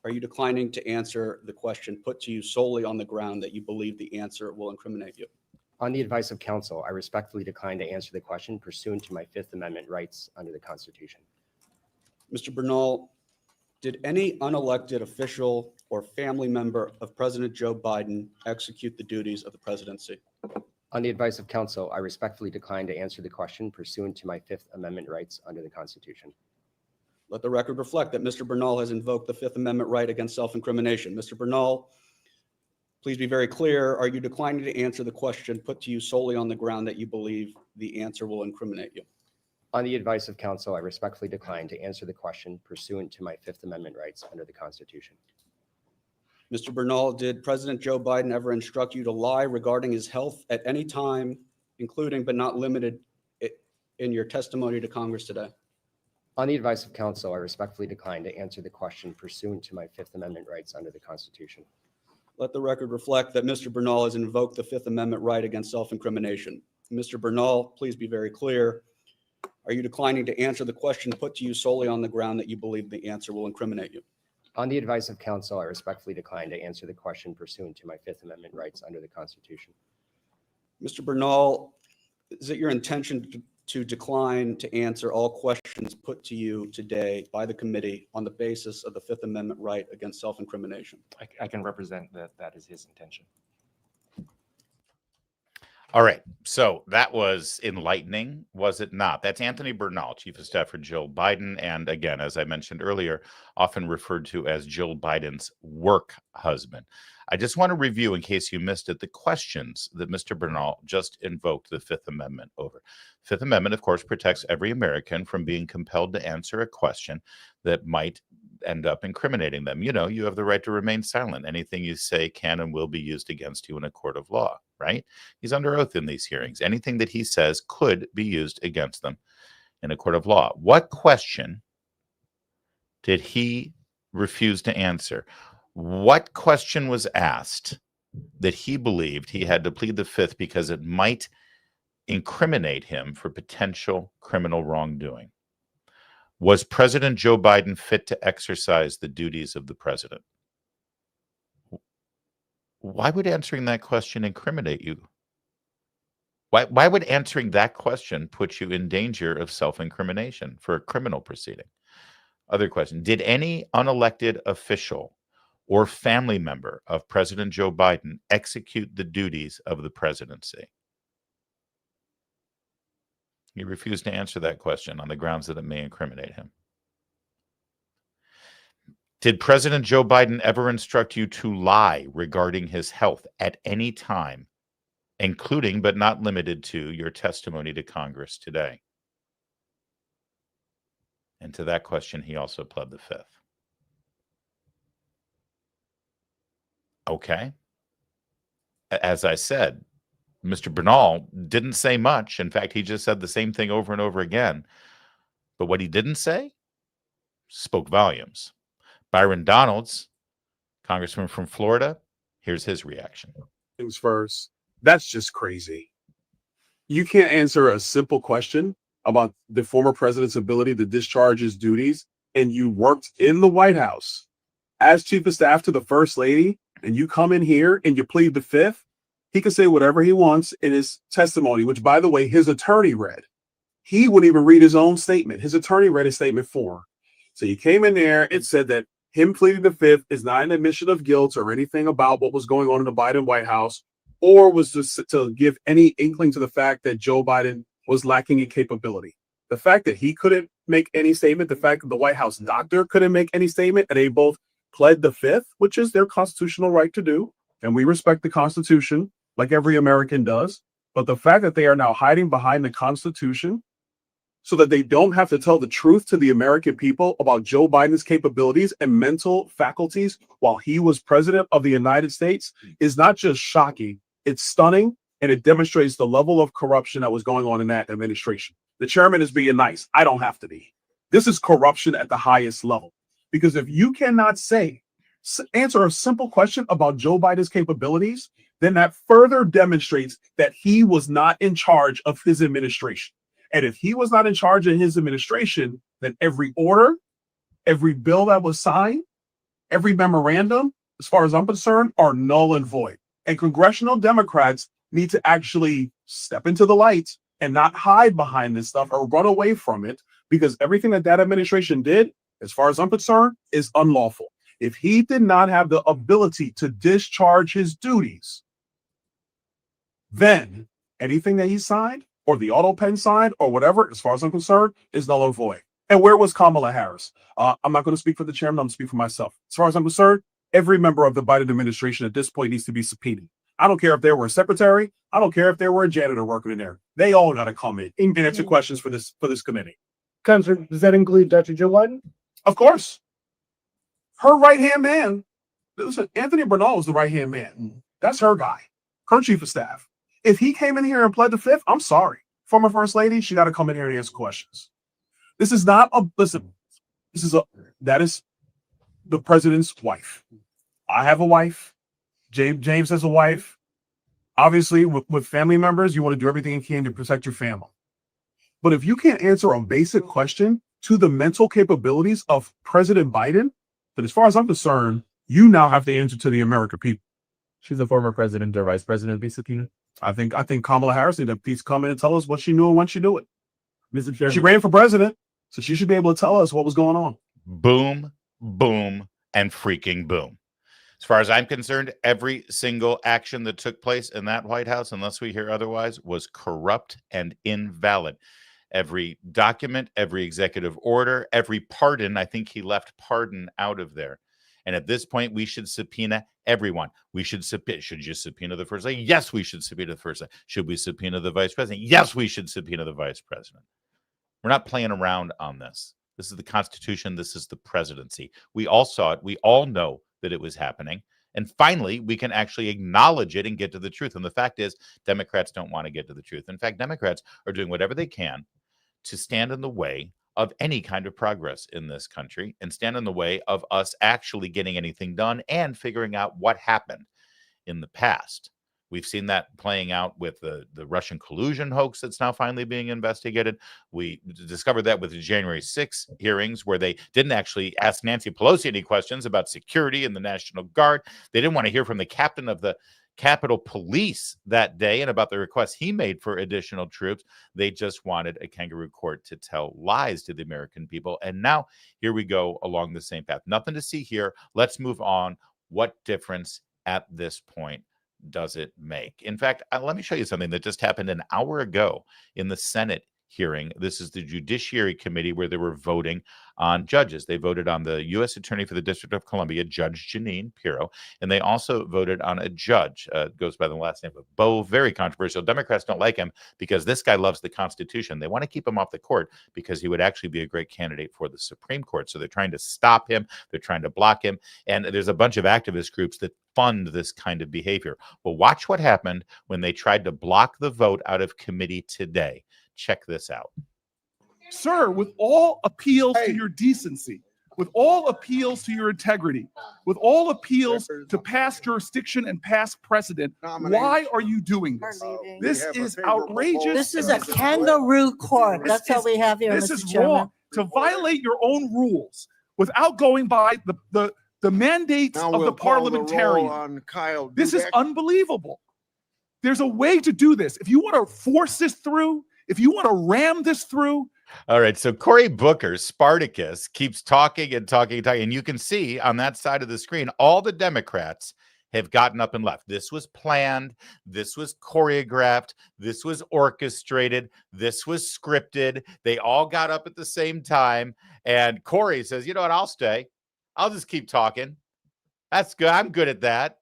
Are you declining to answer the question put to you solely on the ground that you believe the answer will incriminate you? On the advice of counsel, I respectfully decline to answer the question pursuant to my Fifth Amendment rights under the Constitution. Mr. Bernal, Did any unelected official or family member of President Joe Biden execute the duties of the presidency? On the advice of counsel, I respectfully decline to answer the question pursuant to my Fifth Amendment rights under the Constitution. Let the record reflect that Mr. Bernal has invoked the Fifth Amendment right against self-incrimination. Mr. Bernal, please be very clear. Are you declining to answer the question put to you solely on the ground that you believe the answer will incriminate you? On the advice of counsel, I respectfully decline to answer the question pursuant to my Fifth Amendment rights under the Constitution. Mr. Bernal, did President Joe Biden ever instruct you to lie regarding his health at any time, including but not limited in your testimony to Congress today? On the advice of counsel, I respectfully decline to answer the question pursuant to my Fifth Amendment rights under the Constitution. Let the record reflect that Mr. Bernal has invoked the Fifth Amendment right against self-incrimination. Mr. Bernal, please be very clear. Are you declining to answer the question put to you solely on the ground that you believe the answer will incriminate you? On the advice of counsel, I respectfully decline to answer the question pursuant to my Fifth Amendment rights under the Constitution. Mr. Bernal, is it your intention to decline to answer all questions put to you today by the committee on the basis of the Fifth Amendment right against self-incrimination? I can represent that is his intention. All right. So that was enlightening, was it not? That's Anthony Bernal, Chief of Staff for Jill Biden. And again, as I mentioned earlier, often referred to as Jill Biden's work husband. I just want to review, in case you missed it, the questions that Mr. Bernal just invoked the Fifth Amendment over. Fifth Amendment, of course, protects every American from being compelled to answer a question that might end up incriminating them. You know, you have the right to remain silent. Anything you say can and will be used against you in a court of law, right? He's under oath in these hearings. Anything that he says could be used against them in a court of law. What question did he refuse to answer? What question was asked that he believed he had to plead the Fifth because it might incriminate him for potential criminal wrongdoing? Was President Joe Biden fit to exercise the duties of the president? Why would answering that question incriminate you? Why would answering that question put you in danger of self-incrimination for a criminal proceeding? Other question. Did any unelected official or family member of President Joe Biden execute the duties of the presidency? He refused to answer that question on the grounds that it may incriminate him. Did President Joe Biden ever instruct you to lie regarding his health at any time, including but not limited to your testimony to Congress today? And to that question, he also pled the Fifth. Okay. As I said, Mr. Bernal didn't say much. In fact, he just said the same thing over and over again. But what he didn't say spoke volumes. Byron Donalds, Congressman from Florida, here's his reaction. Things first, that's just crazy. You can't answer a simple question about the former president's ability to discharge his duties, and you worked in the White House as Chief of Staff to the First Lady, and you come in here and you plead the Fifth. He can say whatever he wants in his testimony, which, by the way, his attorney read. He wouldn't even read his own statement. His attorney read his statement for him. So you came in there and said that him pleading the Fifth is not an admission of guilt or anything about what was going on in the Biden White House, or was just to give any inkling to the fact that Joe Biden was lacking in capability. The fact that he couldn't make any statement, the fact that the White House doctor couldn't make any statement, and they both pled the Fifth, which is their constitutional right to do, and we respect the Constitution like every American does. But the fact that they are now hiding behind the Constitution so that they don't have to tell the truth to the American people about Joe Biden's capabilities and mental faculties while he was president of the United States is not just shocking, it's stunning, and it demonstrates the level of corruption that was going on in that administration. The chairman is being nice. I don't have to be. This is corruption at the highest level. Because if you cannot answer a simple question about Joe Biden's capabilities, then that further demonstrates that he was not in charge of his administration. And if he was not in charge of his administration, then every order, every bill that was signed, every memorandum, as far as I'm concerned, are null and void. And congressional Democrats need to actually step into the light and not hide behind this stuff or run away from it, because everything that administration did as far as I'm concerned, is unlawful. If he did not have the ability to discharge his duties, then anything that he signed or the auto pen signed or whatever, as far as I'm concerned, is null and void. And where was Kamala Harris? I'm not going to speak for the chairman. I'm going to speak for myself. As far as I'm concerned, every member of the Biden administration at this point needs to be subpoenaed. I don't care if they were a secretary. I don't care if they were a janitor working in there. They all got to come in and answer questions for this committee. Counselor, does that include Dr. Joe Biden? Of course. Her right-hand man, listen, Anthony Bernal is the right-hand man. That's her guy, her chief of staff. If he came in here and pled the fifth, I'm sorry. Former first lady, she got to come in here and answer questions. This is not a, listen, that is the president's wife. I have a wife. James has a wife. Obviously, with family members, you want to do everything you can to protect your family. But if you can't answer a basic question to the mental capabilities of President Biden, then as far as I'm concerned, you now have to answer to the American people. She's a former president or vice president, basically. I think Kamala Harris need to please come in and tell us what she knew and when she knew it. Mr. Chairman. She ran for president, so she should be able to tell us what was going on. Boom, boom, and freaking boom. As far as I'm concerned, every single action that took place in that White House, unless we hear otherwise, was corrupt and invalid. Every document, every executive order, every pardon, I think he left pardon out of there. And at this point, we should subpoena everyone. We should you subpoena the first lady? Yes, we should subpoena the first lady. Should we subpoena the vice president? Yes, we should subpoena the vice president. We're not playing around on this. This is the Constitution. This is the presidency. We all saw it. We all know that it was happening. And finally, we can actually acknowledge it and get to the truth. And the fact is, Democrats don't want to get to the truth. In fact, Democrats are doing whatever they can to stand in the way of any kind of progress in this country and stand in the way of us actually getting anything done and figuring out what happened in the past. We've seen that playing out with the Russian collusion hoax that's now finally being investigated. We discovered that with the January 6th hearings, where they didn't actually ask Nancy Pelosi any questions about security and the National Guard. They didn't want to hear from the captain of the Capitol Police that day and about the request he made for additional troops. They just wanted a kangaroo court to tell lies to the American people. And now here we go along the same path. Nothing to see here. Let's move on. What difference at this point does it make? In fact, let me show you something that just happened an hour ago in the Senate hearing. This is the Judiciary Committee where they were voting on judges. They voted on the U.S. Attorney for the District of Columbia, Judge Jeanine Pirro, and they also voted on a judge, goes by the last name of Bo, very controversial. Democrats don't like him because this guy loves the Constitution. They want to keep him off the court because he would actually be a great candidate for the Supreme Court. So they're trying to stop him. They're trying to block him. And there's a bunch of activist groups that fund this kind of behavior. Well, watch what happened when they tried to block the vote out of committee today. Check this out. Sir, with all appeals to your decency, with all appeals to your integrity, with all appeals to past jurisdiction and past precedent, why are you doing this? This is outrageous. This is a kangaroo court. That's how we have here, This Mr. is Chairman. wrong. To violate your own rules without going by the mandates of the parliamentarian. This is unbelievable. There's a way to do this. If you want to force this through, if you want to ram this through. All right. So Cory Booker, Spartacus, keeps talking and talking and talking. And you can see on that side of the screen, all the Democrats have gotten up and left. This was planned. This was choreographed. This was orchestrated. This was scripted. They all got up at the same time. And Cory says, you know what? I'll stay. I'll just keep talking. That's good. I'm good at that.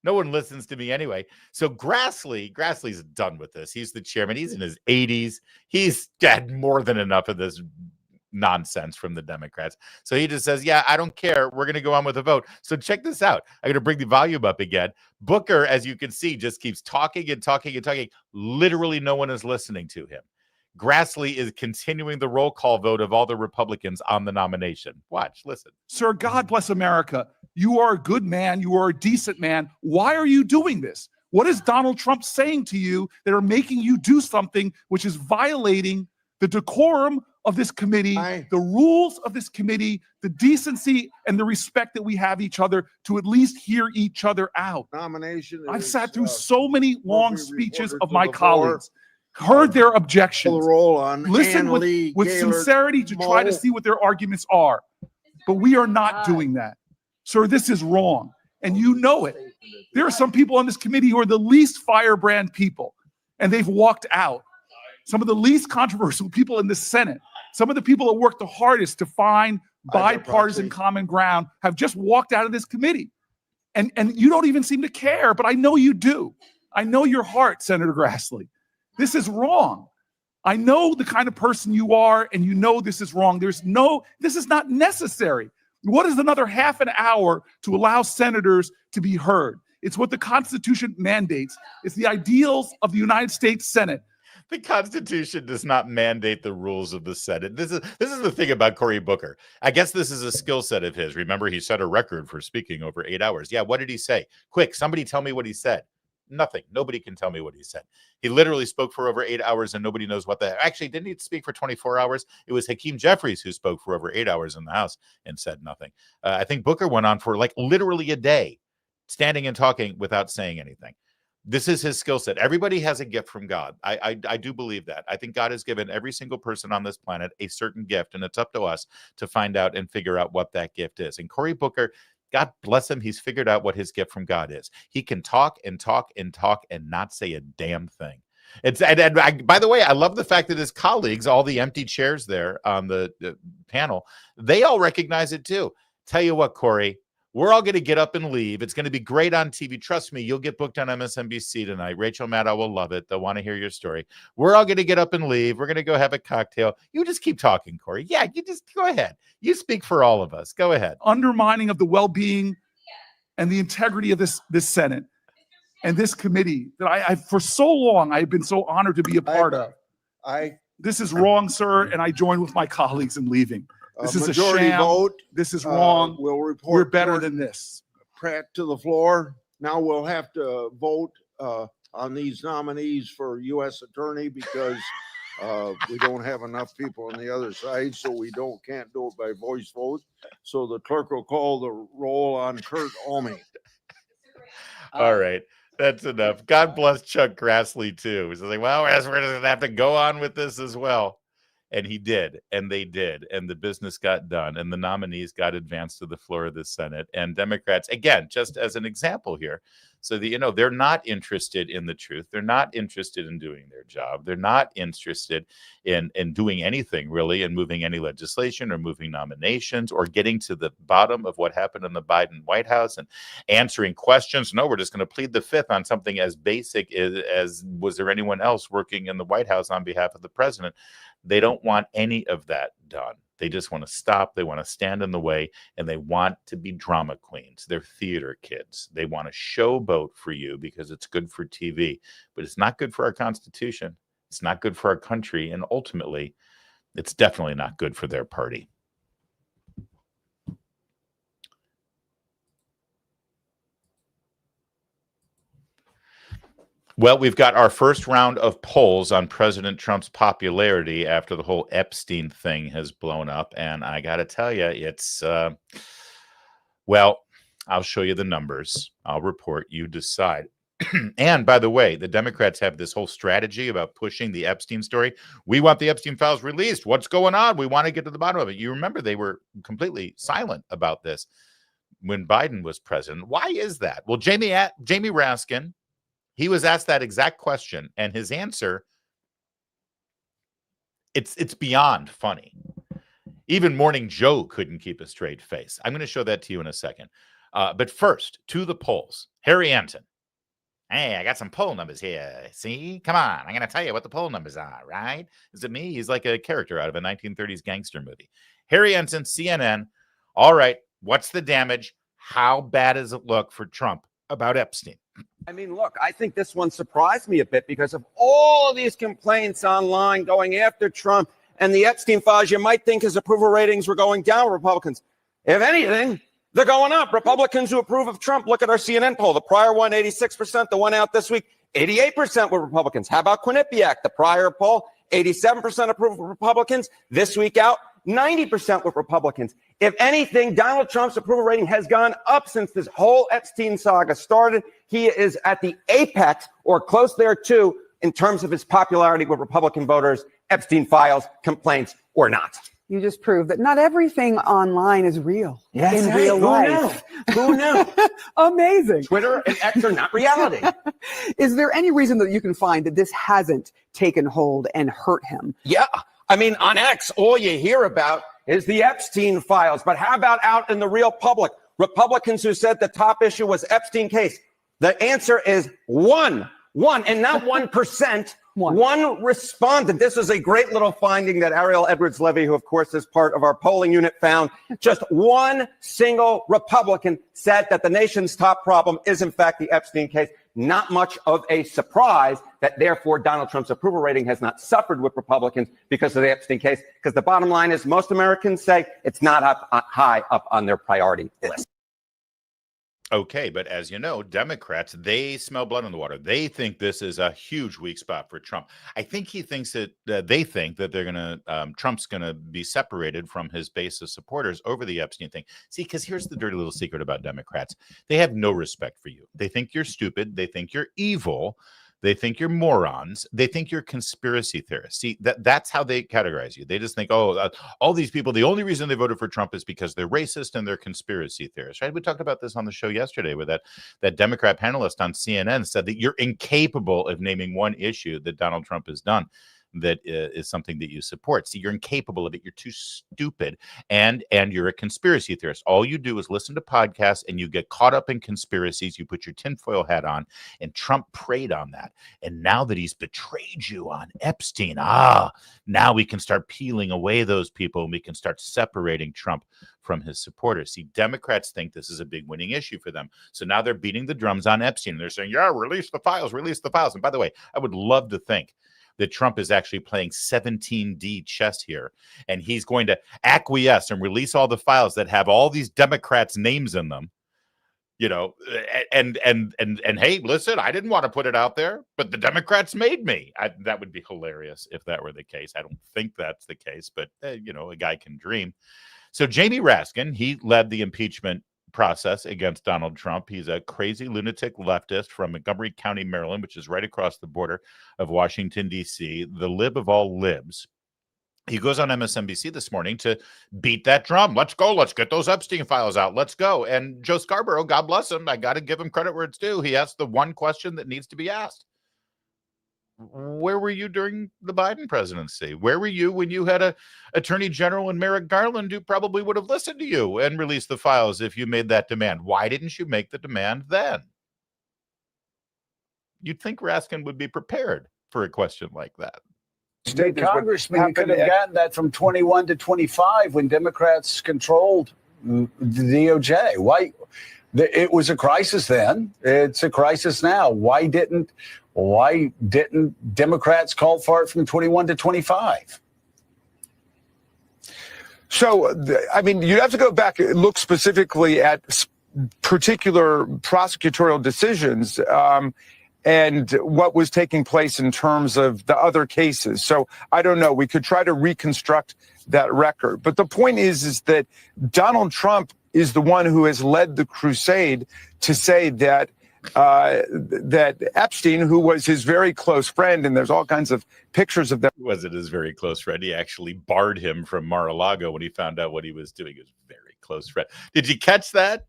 No one listens to me anyway. So Grassley's done with this. He's the chairman. He's in his 80s. He's had more than enough of this nonsense from the Democrats. So he just says, yeah, I don't care. We're going to go on with the vote. So check this out. I'm going to bring the volume up again. Booker, as you can see, just keeps talking and talking and talking. Literally no one is listening to him. Grassley is continuing the roll call vote of all the Republicans on the nomination. Watch, listen. Sir, God bless America. You are a good man. You are a decent man. Why are you doing this? What is Donald Trump saying to you that are making you do something which is violating the decorum of this committee, the rules of this committee, the decency and the respect that we have each other to at least hear each other out? Nomination. I've sat through so many long speeches of my colleagues, heard their objections, listened with sincerity to try to see what their arguments are. But we are not doing that. Sir, this is wrong. And you know it. There are some people on this committee who are the least firebrand people, and they've walked out. Some of the least controversial people in the Senate, some of the people that worked the hardest to find bipartisan common ground have just walked out of this committee. And you don't even seem to care, but I know you do. I know your heart, Senator Grassley. This is wrong. I know the kind of person you are, and you know this is wrong. This is not necessary. What is another half an hour to allow senators to be heard? It's what the Constitution mandates. It's the ideals of the United States Senate. The Constitution does not mandate the rules of the Senate. This is the thing about Cory Booker. I guess this is a skill set of his. Remember, he set a record for speaking over 8 hours. Yeah, what did he say? Quick, somebody tell me what he said. Nothing. Nobody can tell me what he said. He literally spoke for over 8 hours, and nobody knows what the... Actually, didn't he speak for 24 hours? It was Hakeem Jeffries who spoke for over 8 hours in the House and said nothing. I think Booker went on for like literally a day, standing and talking without saying anything. This is his skill set. Everybody has a gift from God. I do believe that. I think God has given every single person on this planet a certain gift, and it's up to us to find out and figure out what that gift is. And Cory Booker, God bless him, he's figured out what his gift from God is. He can talk and talk and talk and not say a damn thing. By the way, I love the fact that his colleagues, all the empty chairs there on the panel, they all recognize it too. Tell you what, Cory, we're all going to get up and leave. It's going to be great on TV. Trust me, you'll get booked on MSNBC tonight. Rachel Maddow will love it. They'll want to hear your story. We're all going to get up and leave. We're going to go have a cocktail. You just keep talking, Cory. Yeah, you just go ahead. You speak for all of us. Go ahead. Undermining of the well-being and the integrity of this Senate and this committee that I for so long I've been so honored to be a part of. This is wrong, sir, and I join with my colleagues in leaving. This is a sham. Vote. This is wrong. We'll report. We're better than this. Pratt to the floor. Now we'll have to vote on these nominees for U.S. Attorney because we don't have enough people on the other side, so we can't do it by voice vote. So the clerk will call the roll on Kurt Alme. All right. That's enough. God bless Chuck Grassley, too. He's like, well, we're going to have to go on with this as well. And he did, and they did, and the business got done, and the nominees got advanced to the floor of the Senate. And Democrats, again, just as an example here, so that, they're not interested in the truth. They're not interested in doing their job. They're not interested in doing anything, really, in moving any legislation or moving nominations or getting to the bottom of what happened in the Biden White House and answering questions. No, we're just going to plead the fifth on something as basic as was there anyone else working in the White House on behalf of the president? They don't want any of that done. They just want to stop. They want to stand in the way, and they want to be drama queens. They're theater kids. They want to showboat for you because it's good for TV, but it's not good for our Constitution. It's not good for our country, and ultimately, it's definitely not good for their party. Well, we've got our first round of polls on President Trump's popularity after the whole Epstein thing has blown up. And I got to tell you, it's, well, I'll show you the numbers. I'll report. You decide. And by the way, the Democrats have this whole strategy about pushing the Epstein story. We want the Epstein files released. What's going on? We want to get to the bottom of it. You remember they were completely silent about this when Biden was president. Why is that? Well, Jamie Raskin, he was asked that exact question, and his answer, it's beyond funny. Even Morning Joe couldn't keep a straight face. I'm going to show that to you in a second. But first, to the polls. Harry Anton. Hey, I got some poll numbers here. See? Come on. I'm going to tell you what the poll numbers are, right? Is it me? He's like a character out of a 1930s gangster movie. Harry Anton, CNN. All right. What's the damage? How bad does it look for Trump about Epstein? I mean, look, I think this one surprised me a bit because of all of these complaints online going after Trump and the Epstein files. You might think his approval ratings were going down, Republicans. If anything, they're going up. Republicans who approve of Trump, look at our CNN poll. The prior one, 86%. The one out this week, 88% were Republicans. How about Quinnipiac? The prior poll, 87% approve of Republicans. This week out, 90% with Republicans. If anything, Donald Trump's approval rating has gone up since this whole Epstein saga started. He is at the apex or close there too in terms of his popularity with Republican voters, Epstein files, complaints or not. You just proved that not everything online is real Yes, in hey, real who life. knew? Who knew? Amazing. Twitter and X are not reality. Is there any reason that you can find that this hasn't taken hold and hurt him? Yeah. I mean, on X, all you hear about is the Epstein files. But how about out in the real public? Republicans who said the top issue was Epstein case. The answer is one, and not 1%. One respondent. This is a great little finding that Ariel Edwards-Levy, who of course is part of our polling unit, found. Just one single Republican said that the nation's top problem is in fact the Epstein case. Not much of a surprise that therefore Donald Trump's approval rating has not suffered with Republicans because of the Epstein case. Because the bottom line is most Americans say it's not high up on their priority list. Okay, but as you know, Democrats, they smell blood in the water. They think this is a huge weak spot for Trump. I think he thinks that they think that they're going to, Trump's going to be separated from his base of supporters over the Epstein thing. See, because here's the dirty little secret about Democrats. They have no respect for you. They think you're stupid. They think you're evil. They think you're morons. They think you're conspiracy theorists. See, that's how they categorize you. They just think, all these people, the only reason they voted for Trump is because they're racist and they're conspiracy theorists, right? We talked about this on the show yesterday where that Democrat panelist on CNN said that you're incapable of naming one issue that Donald Trump has done that is something that you support. See, you're incapable of it. You're too stupid, and you're a conspiracy theorist. All you do is listen to podcasts, and you get caught up in conspiracies. You put your tinfoil hat on, and Trump preyed on that. And now that he's betrayed you on Epstein, now we can start peeling away those people, and we can start separating Trump from his supporters. See, Democrats think this is a big winning issue for them. So now they're beating the drums on Epstein. They're saying, yeah, release the files, release the files. And by the way, I would love to think that Trump is actually playing 17D chess here, and he's going to acquiesce and release all the files that have all these Democrats' names in them, you know, and hey, listen, I didn't want to put it out there, but the Democrats made me. That would be hilarious if that were the case. I don't think that's the case, but you know, a guy can dream. So Jamie Raskin, he led the impeachment process against Donald Trump. He's a crazy lunatic leftist from Montgomery County, Maryland, which is right across the border of Washington, D.C., the lib of all libs. He goes on MSNBC this morning to beat that drum. Let's go. Let's get those Epstein files out. Let's go. And Joe Scarborough, God bless him, I got to give him credit where it's due. He asked the one question that needs to be asked. Where were you during the Biden presidency? Where were you when you had a Attorney General and Merrick Garland who probably would have listened to you and released the files if you made that demand? Why didn't you make the demand then? You'd think Raskin would be prepared for a question like that. State congressman could have gotten that from 21 to 25 when Democrats controlled the DOJ. Why? It was a crisis then. It's a crisis now. Why didn't Democrats call for it from 21 to 25? So, I mean, you have to go back and look specifically at particular prosecutorial decisions and what was taking place in terms of the other cases. So I don't know. We could try to reconstruct that record. But the point is that Donald Trump is the one who has led the crusade to say that that Epstein, who was his very close friend, and there's all kinds of pictures of them. Wasn't his very close friend. He actually barred him from Mar-a-Lago when he found out what he was doing. His very close friend. Did you catch that?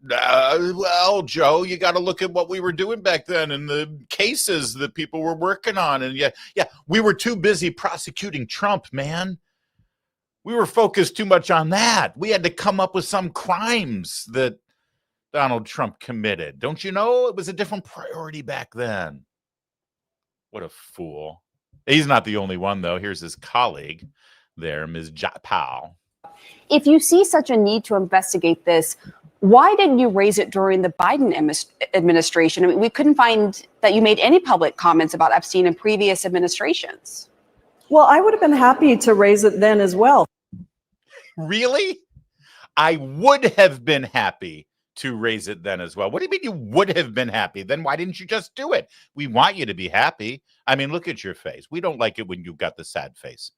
Well, Joe, you got to look at what we were doing back then and the cases that people were working on. And yeah, we were too busy prosecuting Trump, man. We were focused too much on that. We had to come up with some crimes that Donald Trump committed. Don't you know? It was a different priority back then. What a fool. He's not the only one, though. Here's his colleague there, Ms. Powell. If you see such a need to investigate this, why didn't you raise it during the Biden administration? I mean, we couldn't find that you made any public comments about Epstein in previous administrations. Well, I would have been happy to raise it then as well. Really? I would have been happy to raise it then as well. What do you mean you would have been happy? Then why didn't you just do it? We want you to be happy. I mean, look at your face. We don't like it when you've got the sad face.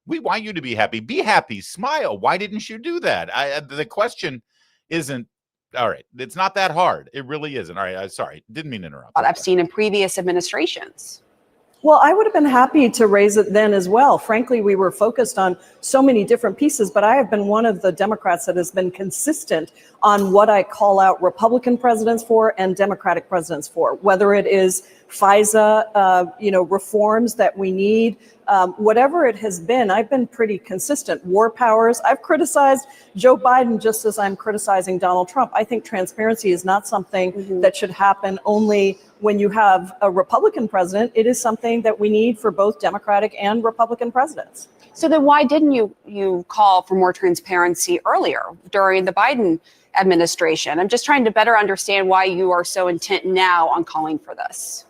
We want you to be happy. Be happy. Smile. Why didn't you do that? The question isn't, all right, it's not that hard. It really isn't. All right, I'm sorry. Didn't mean to interrupt. About Epstein in previous administrations. Well, I would have been happy to raise it then as well. Frankly, we were focused on so many different pieces, but I have been one of the Democrats that has been consistent on what I call out Republican presidents for and Democratic presidents for, whether it is FISA, reforms that we need, whatever it has been. I've been pretty consistent. War powers. I've criticized Joe Biden just as I'm criticizing Donald Trump. I think transparency is not something that should happen only when you have a Republican president. It is something that we need for both Democratic and Republican presidents. So then why didn't you call for more transparency earlier during the Biden administration? I'm just trying to better understand why you are so intent now on calling for this.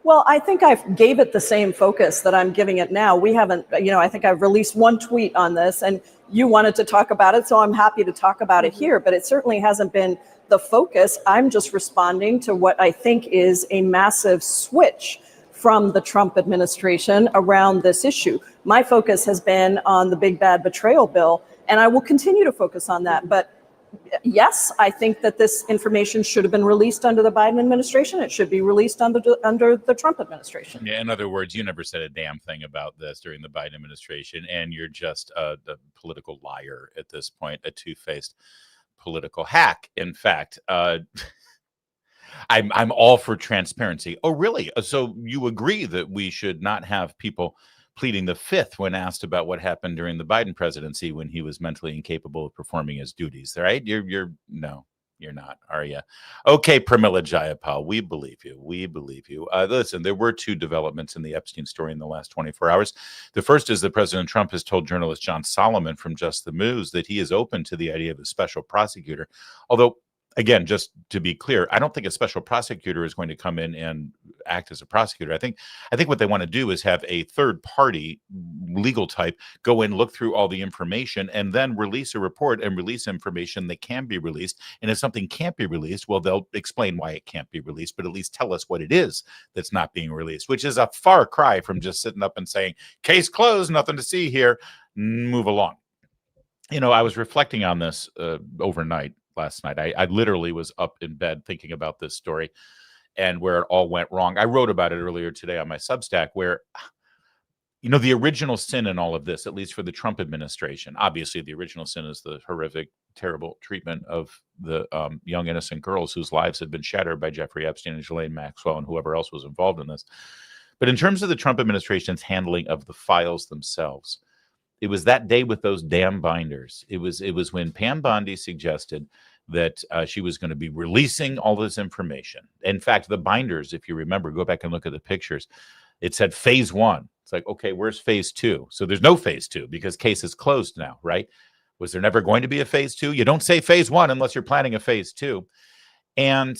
Well, I think I gave it the same focus that I'm giving it now. We haven't, I think I've released one tweet on this and you wanted to talk about it, so I'm happy to talk about it here, but it certainly hasn't been the focus. I'm just responding to what I think is a massive switch from the Trump administration around this issue. My focus has been on the big bad betrayal bill, and I will continue to focus on that. But yes, I think that this information should have been released under the Biden administration. It should be released under the Trump administration. Yeah, in other words, you never said a damn thing about this during the Biden administration, and you're just a political liar at this point, a two-faced political hack. In fact, I'm all for transparency. Oh, really? So you agree that we should not have people pleading the fifth when asked about what happened during the Biden presidency when he was mentally incapable of performing his duties, right? No, you're not, are you? Okay, Pramila Jayapal, we believe you. We believe you. Listen, there were two developments in the Epstein story in the last 24 hours. The first is that President Trump has told journalist John Solomon from Just the News that he is open to the idea of a special prosecutor, although again, just to be clear, I don't think a special prosecutor is going to come in and act as a prosecutor. I think what they want to do is have a third party legal type go in, look through all the information, and then release a report and release information that can be released. And if something can't be released, well, they'll explain why it can't be released, but at least tell us what it is that's not being released, which is a far cry from just sitting up and saying, case closed, nothing to see here, move along. I was reflecting on this overnight. Last night, I literally was up in bed thinking about this story and where it all went wrong. I wrote about it earlier today on my Substack where, the original sin in all of this, at least for the Trump administration, obviously the original sin is the horrific, terrible treatment of the young innocent girls whose lives had been shattered by Jeffrey Epstein and Ghislaine Maxwell and whoever else was involved in this. But in terms of the Trump administration's handling of the files themselves, it was that day with those damn binders. It was when Pam Bondi suggested that she was going to be releasing all this information. In fact, the binders, if you remember, go back and look at the pictures. It said phase 1. It's like, okay, where's phase 2? So there's no phase 2 because case is closed now, right? Was there never going to be a phase 2? You don't say phase 1 unless you're planning a phase 2. And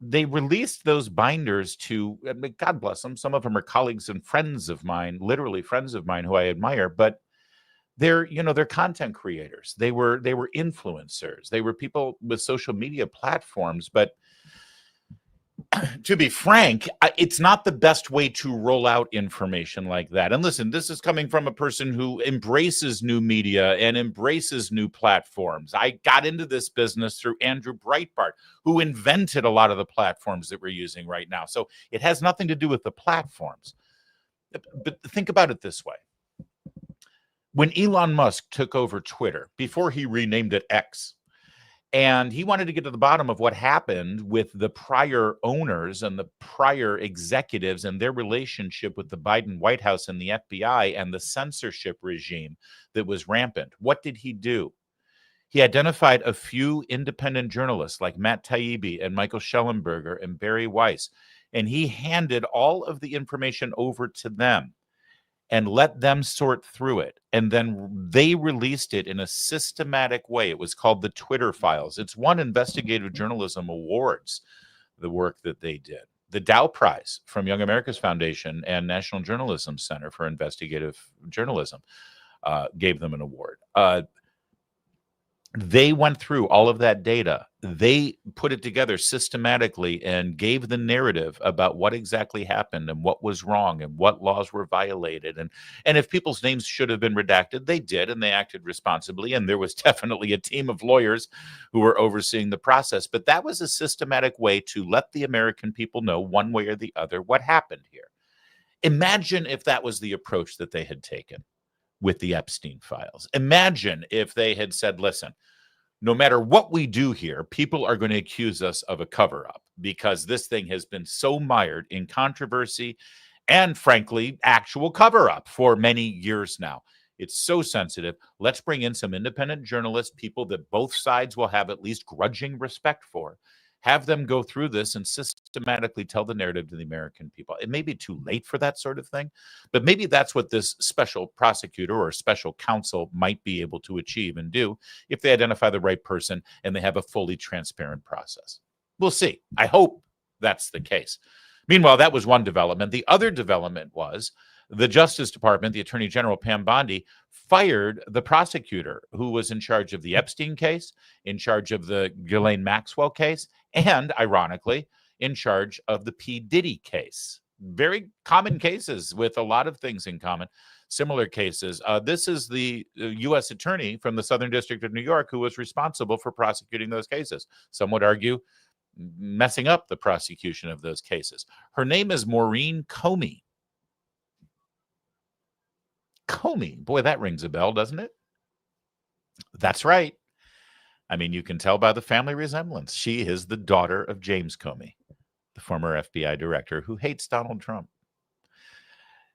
they released those binders to, God bless them. Some of them are colleagues and friends of mine, literally friends of mine who I admire, but they're content creators. They were influencers. They were people with social media platforms. But to be frank, it's not the best way to roll out information like that. And listen, this is coming from a person who embraces new media and embraces new platforms. I got into this business through Andrew Breitbart, who invented a lot of the platforms that we're using right now. So it has nothing to do with the platforms. But think about it this way. When Elon Musk took over Twitter, before he renamed it X, and he wanted to get to the bottom of what happened with the prior owners and the prior executives and their relationship with the Biden White House and the FBI and the censorship regime that was rampant, what did he do? He identified a few independent journalists like Matt Taibbi and Michael Schellenberger and Barry Weiss, and he handed all of the information over to them and let them sort through it. And then they released it in a systematic way. It was called the Twitter Files. It's won investigative journalism awards, the work that they did. The Dow Prize from Young America's Foundation and National Journalism Center for Investigative Journalism gave them an award. They went through all of that data. They put it together systematically and gave the narrative about what exactly happened and what was wrong and what laws were violated. And if people's names should have been redacted, they did, and they acted responsibly. And there was definitely a team of lawyers who were overseeing the process. But that was a systematic way to let the American people know one way or the other what happened here. Imagine if that was the approach that they had taken with the Epstein files. Imagine if they had said, listen, no matter what we do here, people are going to accuse us of a cover-up because this thing has been so mired in controversy and, frankly, actual cover-up for many years now. It's so sensitive. Let's bring in some independent journalists, people that both sides will have at least grudging respect for. Have them go through this and systematically tell the narrative to the American people. It may be too late for that sort of thing, but maybe that's what this special prosecutor or special counsel might be able to achieve and do if they identify the right person and they have a fully transparent process. We'll see. I hope that's the case. Meanwhile, that was one development. The other development was the Justice Department, the Attorney General, Pam Bondi, fired the prosecutor who was in charge of the Epstein case, in charge of the Ghislaine Maxwell case, and, ironically, in charge of the P. Diddy case. Very common cases with a lot of things in common, similar cases. This is the U.S. attorney from the Southern District of New York who was responsible for prosecuting those cases. Some would argue messing up the prosecution of those cases. Her name is Maureen Comey. Comey. Boy, that rings a bell, doesn't it? That's right. I mean, you can tell by the family resemblance. She is the daughter of James Comey, the former FBI director who hates Donald Trump.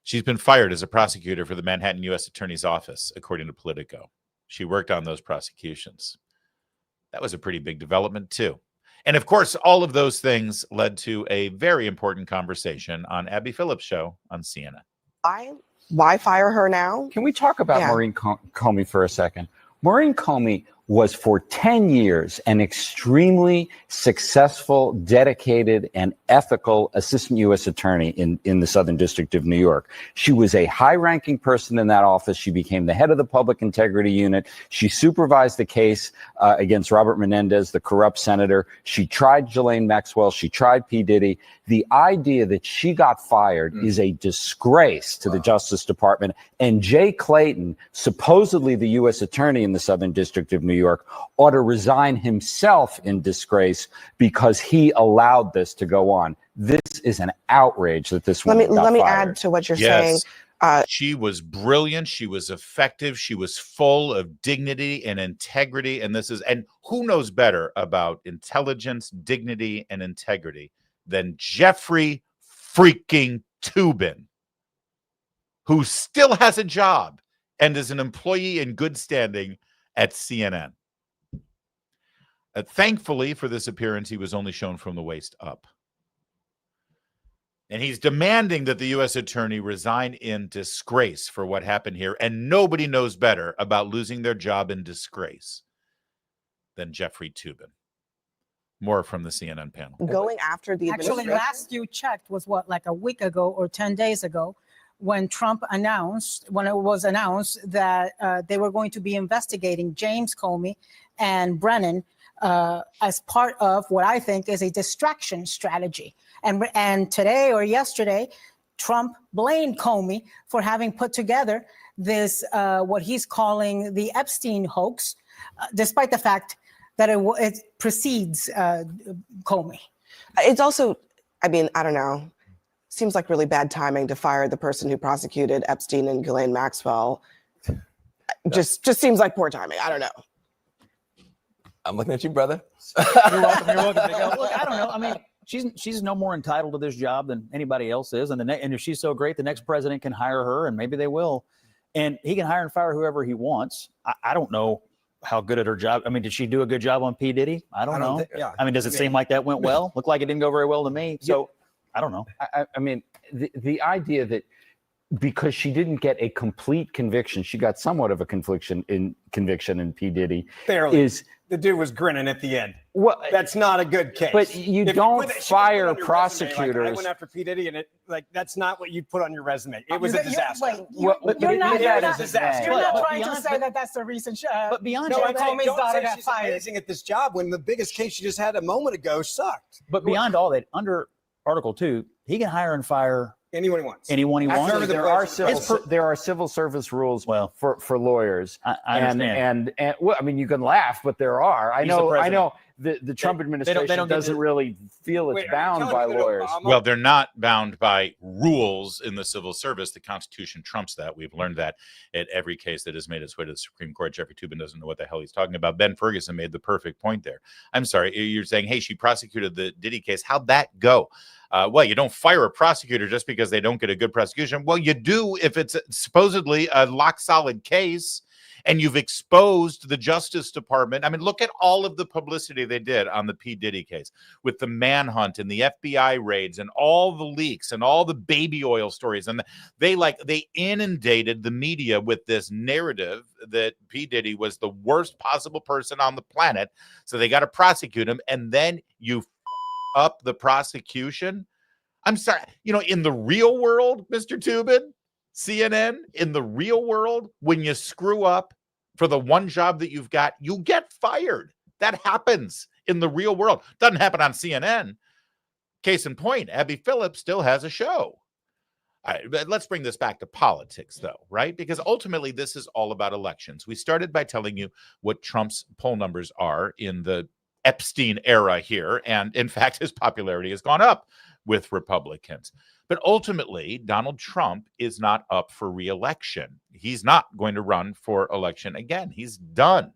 She's been fired as a prosecutor for the Manhattan U.S. Attorney's Office, according to Politico. She worked on those prosecutions. That was a pretty big development, too. And, of course, all of those things led to a very important conversation on Abby Phillips' show on CNN. Why fire her now? Can we talk about Maureen Comey for a second? Maureen Comey was for 10 years an extremely successful, dedicated, and ethical assistant U.S. attorney in the Southern District of New York. She was a high-ranking person in that office. She became the head of the Public Integrity Unit. She supervised the case against Robert Menendez, the corrupt senator. She tried Ghislaine Maxwell. She tried P. Diddy. The idea that she got fired is a disgrace to the Justice Department. And Jay Clayton, supposedly the U.S. attorney in the Southern District of New York, ought to resign himself in disgrace because he allowed this to go on. This is an outrage that this woman got Let me fired. add to what you're saying. She was brilliant. She was effective. She was full of dignity and integrity. And who knows better about intelligence, dignity, and integrity than Jeffrey freaking Toobin, who still has a job and is an employee in good standing at CNN. Thankfully for this appearance, he was only shown from the waist up. And he's demanding that the U.S. attorney resign in disgrace for what happened here. And nobody knows better about losing their job in disgrace than Jeffrey Toobin. More from the CNN panel. Going after the Actually, administration. last you checked was what, like a week ago or 10 days ago, when it was announced that they were going to be investigating James Comey and Brennan as part of what I think is a distraction strategy. And today or yesterday, Trump blamed Comey for having put together this, what he's calling the Epstein hoax, despite the fact that it precedes Comey. It's also, I mean, I don't know. Seems like really bad timing to fire the person who prosecuted Epstein and Ghislaine Maxwell. Just seems like poor timing. I don't know. I'm looking at you, brother. You're welcome. You're welcome. Look, I don't know. I mean, she's no more entitled to this job than anybody else is, and if she's so great, the next president can hire her, and maybe they will, and he can hire and fire whoever he wants. I don't know how good at her job. I mean, did she do a good job on P. Diddy? I don't know. I mean, does it seem like that went well? Looked like it didn't go very well to me. So I don't know. I mean, the idea that because she didn't get a complete conviction, she got somewhat of a conviction in P. Diddy. Barely. The dude was grinning at the end. Well, that's not a good case. But you don't fire prosecutors. I went after P. Diddy, and that's not what you put on your resume. It was a disaster. You're not trying to But say that that's the reason. But beyond no, Jay I'm saying, Comey's don't daughter say got she's fired. amazing at this job when the biggest case she just had a moment ago sucked. But beyond all that, under Article 2, he can hire and fire anyone he wants. Anyone he wants. Actually, there are civil service rules for lawyers. I understand. And well, I mean, you can laugh, but there are. I know the Trump they administration don't get doesn't to- really feel it's bound by lawyers. Well, they're not bound by rules in the civil service. The Constitution trumps that. We've learned that at every case that has made its way to the Supreme Court. Jeffrey Toobin doesn't know what the hell he's talking about. Ben Ferguson made the perfect point there. I'm sorry, you're saying, hey, she prosecuted the Diddy case. How'd that go? Well, you don't fire a prosecutor just because they don't get a good prosecution. Well, you do if it's supposedly a lock-solid case and you've exposed the Justice Department. I mean, look at all of the publicity they did on the P. Diddy case with the manhunt and the FBI raids and all the leaks and all the baby oil stories. And they inundated the media with this narrative that P. Diddy was the worst possible person on the planet. So they got to prosecute him. And then you up the prosecution. I'm sorry, in the real world, Mr. Toobin, CNN, in the real world, when you screw up for the one job that you've got, you get fired. That happens in the real world. Doesn't happen on CNN. Case in point, Abby Phillips still has a show. All right, but let's bring this back to politics, though, right? Because ultimately, this is all about elections. We started by telling you what Trump's poll numbers are in the Epstein era here. And in fact, his popularity has gone up with Republicans. But ultimately, Donald Trump is not up for re-election. He's not going to run for election again. He's done.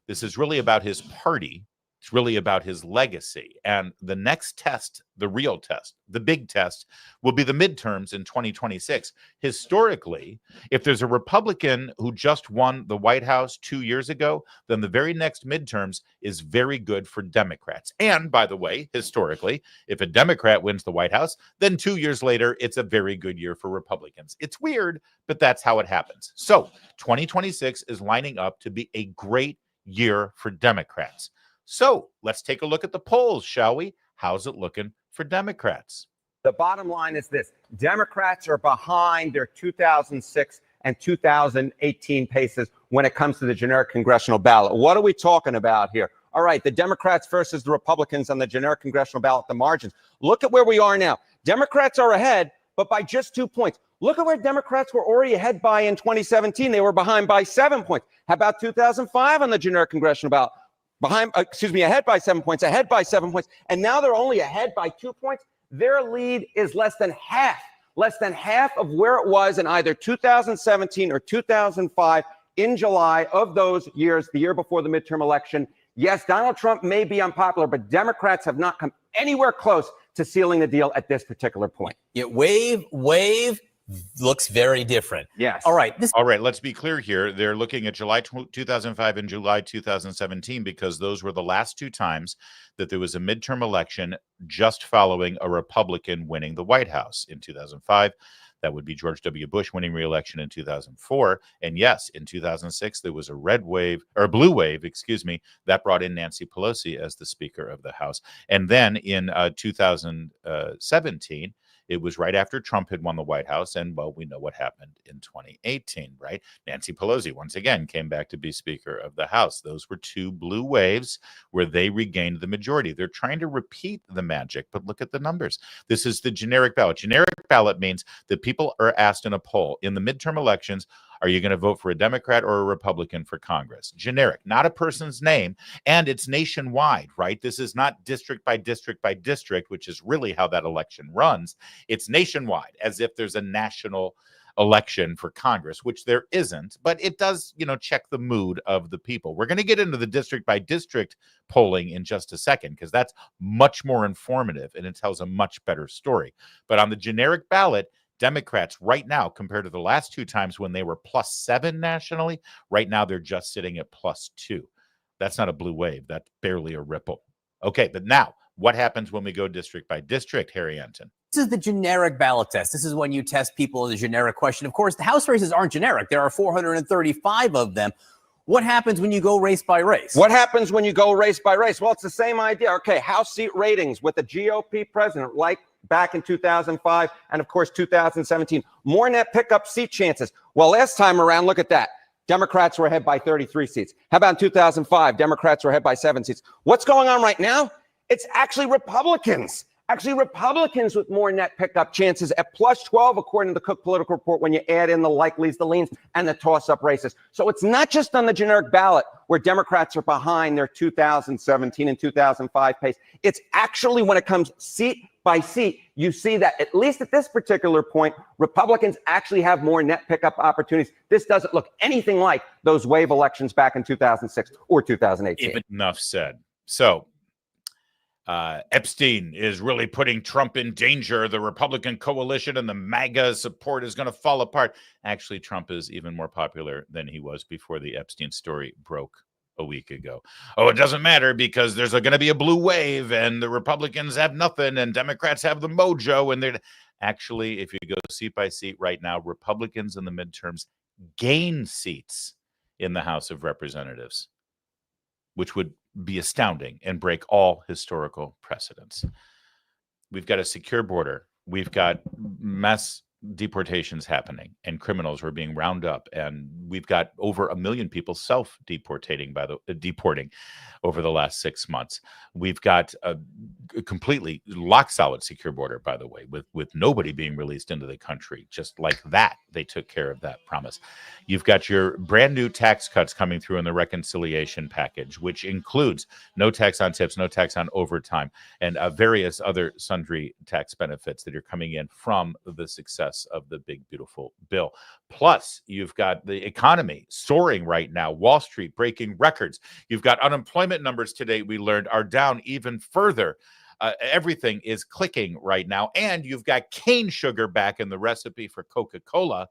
This is really about his party. It's really about his legacy. And the next test, the real test, the big test, will be the midterms in 2026. Historically, if there's a Republican who just won the White House 2 years ago, then the very next midterms is very good for Democrats. And by the way, historically, if a Democrat wins the White House, then 2 years later, it's a very good year for Republicans. It's weird, but that's how it happens. So 2026 is lining up to be a great year for Democrats. So let's take a look at the polls, shall we? How's it looking for Democrats? The bottom line is this. Democrats are behind their 2006 and 2018 paces when it comes to the generic congressional ballot. What are we talking about here? All right, the Democrats versus the Republicans on the generic congressional ballot, the margins. Look at where we are now. Democrats are ahead, but by just 2 points. Look at where Democrats were already ahead by in 2017. They were behind by 7 points. How about 2005 on the generic congressional ballot? Ahead by 7 points, ahead by 7 points. And now they're only ahead by 2 points. Their lead is less than half of where it was in either 2017 or 2005 in July of those years, the year before the midterm election. Yes, Donald Trump may be unpopular, but Democrats have not come anywhere close to sealing the deal at this particular point. Yeah, wave looks very different. Yes. All right. All right. Let's be clear here. They're looking at July 2005 and July 2017 because those were the last two times that there was a midterm election just following a Republican winning the White House. In 2005, that would be George W. Bush winning re-election in 2004. And yes, in 2006, there was a blue wave, that brought in Nancy Pelosi as the Speaker of the House. And then in 2017, it was right after Trump had won the White House. And, well, we know what happened in 2018, right? Nancy Pelosi, once again, came back to be Speaker of the House. Those were two blue waves where they regained the majority. They're trying to repeat the magic, but look at the numbers. This is the generic ballot. Generic ballot means that people are asked in a poll in the midterm elections, are you going to vote for a Democrat or a Republican for Congress? Generic, not a person's name, and it's nationwide, right? This is not district by district by district, which is really how that election runs. It's nationwide, as if there's a national election for Congress, which there isn't, but it does, check the mood of the people. We're going to get into the district by district polling in just a second, because that's much more informative and it tells a much better story. But on the generic ballot, Democrats right now, compared to the last two times when they were +7 nationally, right now they're just sitting at +2. That's not a blue wave. That's barely a ripple. Okay, but now what happens when we go district by district, Harry Anton? This is the generic ballot test. This is when you test people in a generic question. Of course, the House races aren't generic. There are 435 of them. What happens when you go race by race? What happens when you go race by race? Well, it's the same idea. Okay, House seat ratings with the GOP president, like back in 2005 and, of course, 2017. More net pickup seat chances. Well, last time around, look at that. Democrats were ahead by 33 seats. How about in 2005? Democrats were ahead by 7 seats. What's going on right now? It's actually Republicans Actually, Republicans with more net pickup chances at +12, according to the Cook Political Report, when you add in the likelies, the leans, and the toss-up races. So it's not just on the generic ballot where Democrats are behind their 2017 and 2005 pace. It's actually when it comes seat by seat, you see that at least at this particular point, Republicans actually have more net pickup opportunities. This doesn't look anything like those wave elections back in 2006 or 2018. Enough said. So Epstein is really putting Trump in danger. The Republican coalition and the MAGA support is going to fall apart. Actually, Trump is even more popular than he was before the Epstein story broke a week ago. Oh, it doesn't matter because there's going to be a blue wave and the Republicans have nothing and Democrats have the mojo. And they're actually, if you go seat by seat right now, Republicans in the midterms gain seats in the House of Representatives, which would be astounding and break all historical precedents. We've got a secure border. We've got mass deportations happening and criminals were being rounded up. And we've got over 1 million people deporting over the last 6 months. We've got a completely lock solid secure border, by the way, with nobody being released into the country. Just like that, they took care of that promise. You've got your brand new tax cuts coming through in the reconciliation package, which includes no tax on tips, no tax on overtime, and various other sundry tax benefits that are coming in from the success of the big, beautiful bill. Plus, you've got the economy soaring right now, Wall Street breaking records. You've got unemployment numbers today, we learned, are down even further. Everything is clicking right now. And you've got cane sugar back in the recipe for Coca-Cola.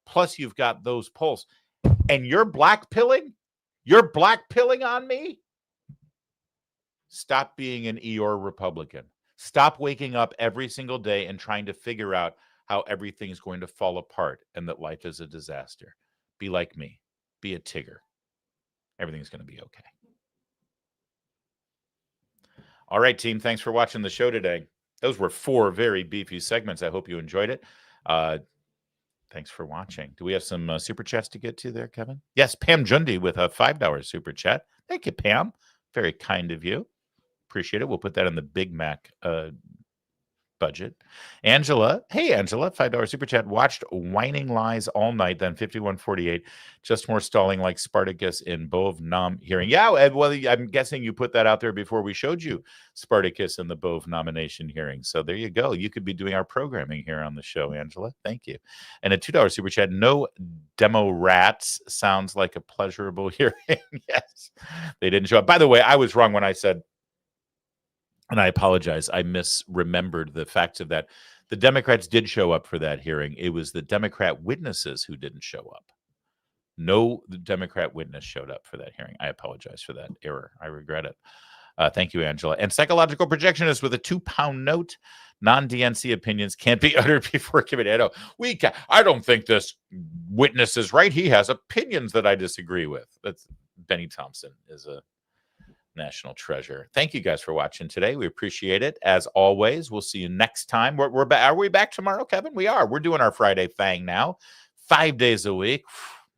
Plus, you've got those polls. And you're blackpilling? You're blackpilling on me? Stop being an Eeyore Republican. Stop waking up every single day and trying to figure out how everything's going to fall apart and that life is a disaster. Be like me. Be a Tigger. Everything's going to be okay. All right, team. Thanks for watching the show today. Those were 4 very beefy segments. I hope you enjoyed it. Thanks for watching. Do we have some super chats to get to there, Kevin? Yes, Pam Jundi with a $5 super chat. Thank you, Pam. Very kind of you. Appreciate it. We'll put that in the Big Mac budget. Angela, hey Angela, $5 super chat. Watched Whining Lies all night, then 5148. Just more stalling like Spartacus in Bove Nom hearing. Yeah, well, I'm guessing you put that out there before we showed you Spartacus in the Bove nomination hearing. So there you go. You could be doing our programming here on the show, Angela. Thank you. And a $2 super chat. No demo rats sounds like a pleasurable hearing. Yes, they didn't show up. By the way, I was wrong when I said, and I apologize, I misremembered the facts of that. The Democrats did show up for that hearing. It was the Democrat witnesses who didn't show up. No Democrat witness showed up for that hearing. I apologize for that error. I regret it. Thank you, Angela. And Psychological Projectionist with a £2 note. Non-DNC opinions can't be uttered before committee. I don't think this witness is right. He has opinions that I disagree with. That's Benny Thompson is a national treasure. Thank you guys for watching today. We appreciate it. As always, we'll see you next time. We're back. Are we back tomorrow, Kevin? We are. We're doing our Friday thing now. 5 days a week.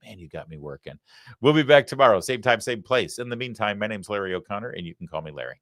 Man, you got me working. We'll be back tomorrow. Same time, same place. In the meantime, my name's Larry O'Connor, and you can call me Larry.